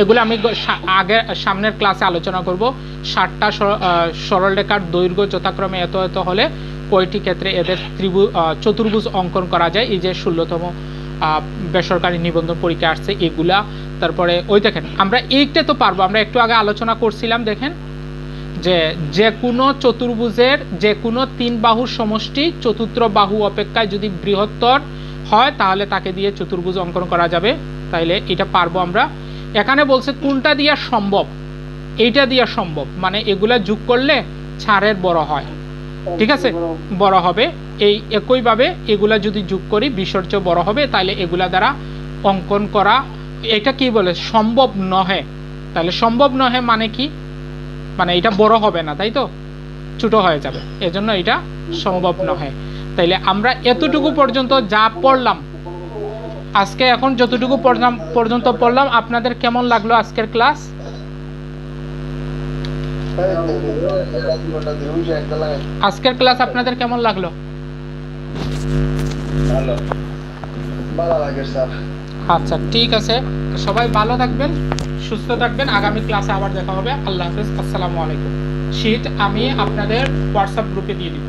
এগুলো আমি আগে সামনের ক্লাসে আলোচনা করব। 7টা সরলরেখার দৈর্ঘ্য যথাক্রমে এত এত হলে কয়টি ক্ষেত্রে এদের চতুর্ভুজ অঙ্কন করা যায়, এই যে 16তম বেসরকারি নিবন্ধন পরীক্ষা আসছে এগুলা। তারপরে ওই দেখেন আমরা এইটা তো পারবো, আমরা একটু আগে আলোচনা করছিলাম। দেখেন যে কোনো চতুর্ভুজের যে কোনো 3 বাহুর সমষ্টি চতুর্থ বাহু অপেক্ষায় যদি বৃহত্তর হয় তাহলে তাকে দিয়ে চতুর্ভুজ অঙ্কন করা যাবে। তাইলে এটা পারবো আমরা। এখানে বলছে কোনটা দিয়া সম্ভব? এইটা দিয়া সম্ভব, মানে এগুলা যোগ করলে ছাড়ের বড় হয়, ঠিক আছে, বড় হবে। এই একইভাবে এগুলা যদি যোগ করি বিসর্য বড় হবে, তাহলে এগুলা দ্বারা অঙ্কন করা, এটা কি বলে? সম্ভব নহে। তাহলে সম্ভব নহে মানে কি? মানে এটা বড় হবে না, তাই তো, ছোট হয়ে যাবে, এজন্য এটা সম্ভব নহে। তাইলে আমরা এতটুকু পর্যন্ত যা পড়লাম আজকে, এখন যতটুকু পর্যন্ত পড়লাম, আপনাদের কেমন লাগলো আজকের ক্লাস? আজকের ক্লাস আপনাদের কেমন লাগলো? ভালো লাগে স্যার। আচ্ছা, ঠিক আছে, সবাই ভালো থাকবেন, সুস্থ থাকবেন। আগামী ক্লাসে আবার দেখা হবে। আল্লাহ হাফেজ, আসসালামু আলাইকুম। শীট আমি আপনাদের হোয়াটসঅ্যাপ গ্রুপে দিয়ে দিব।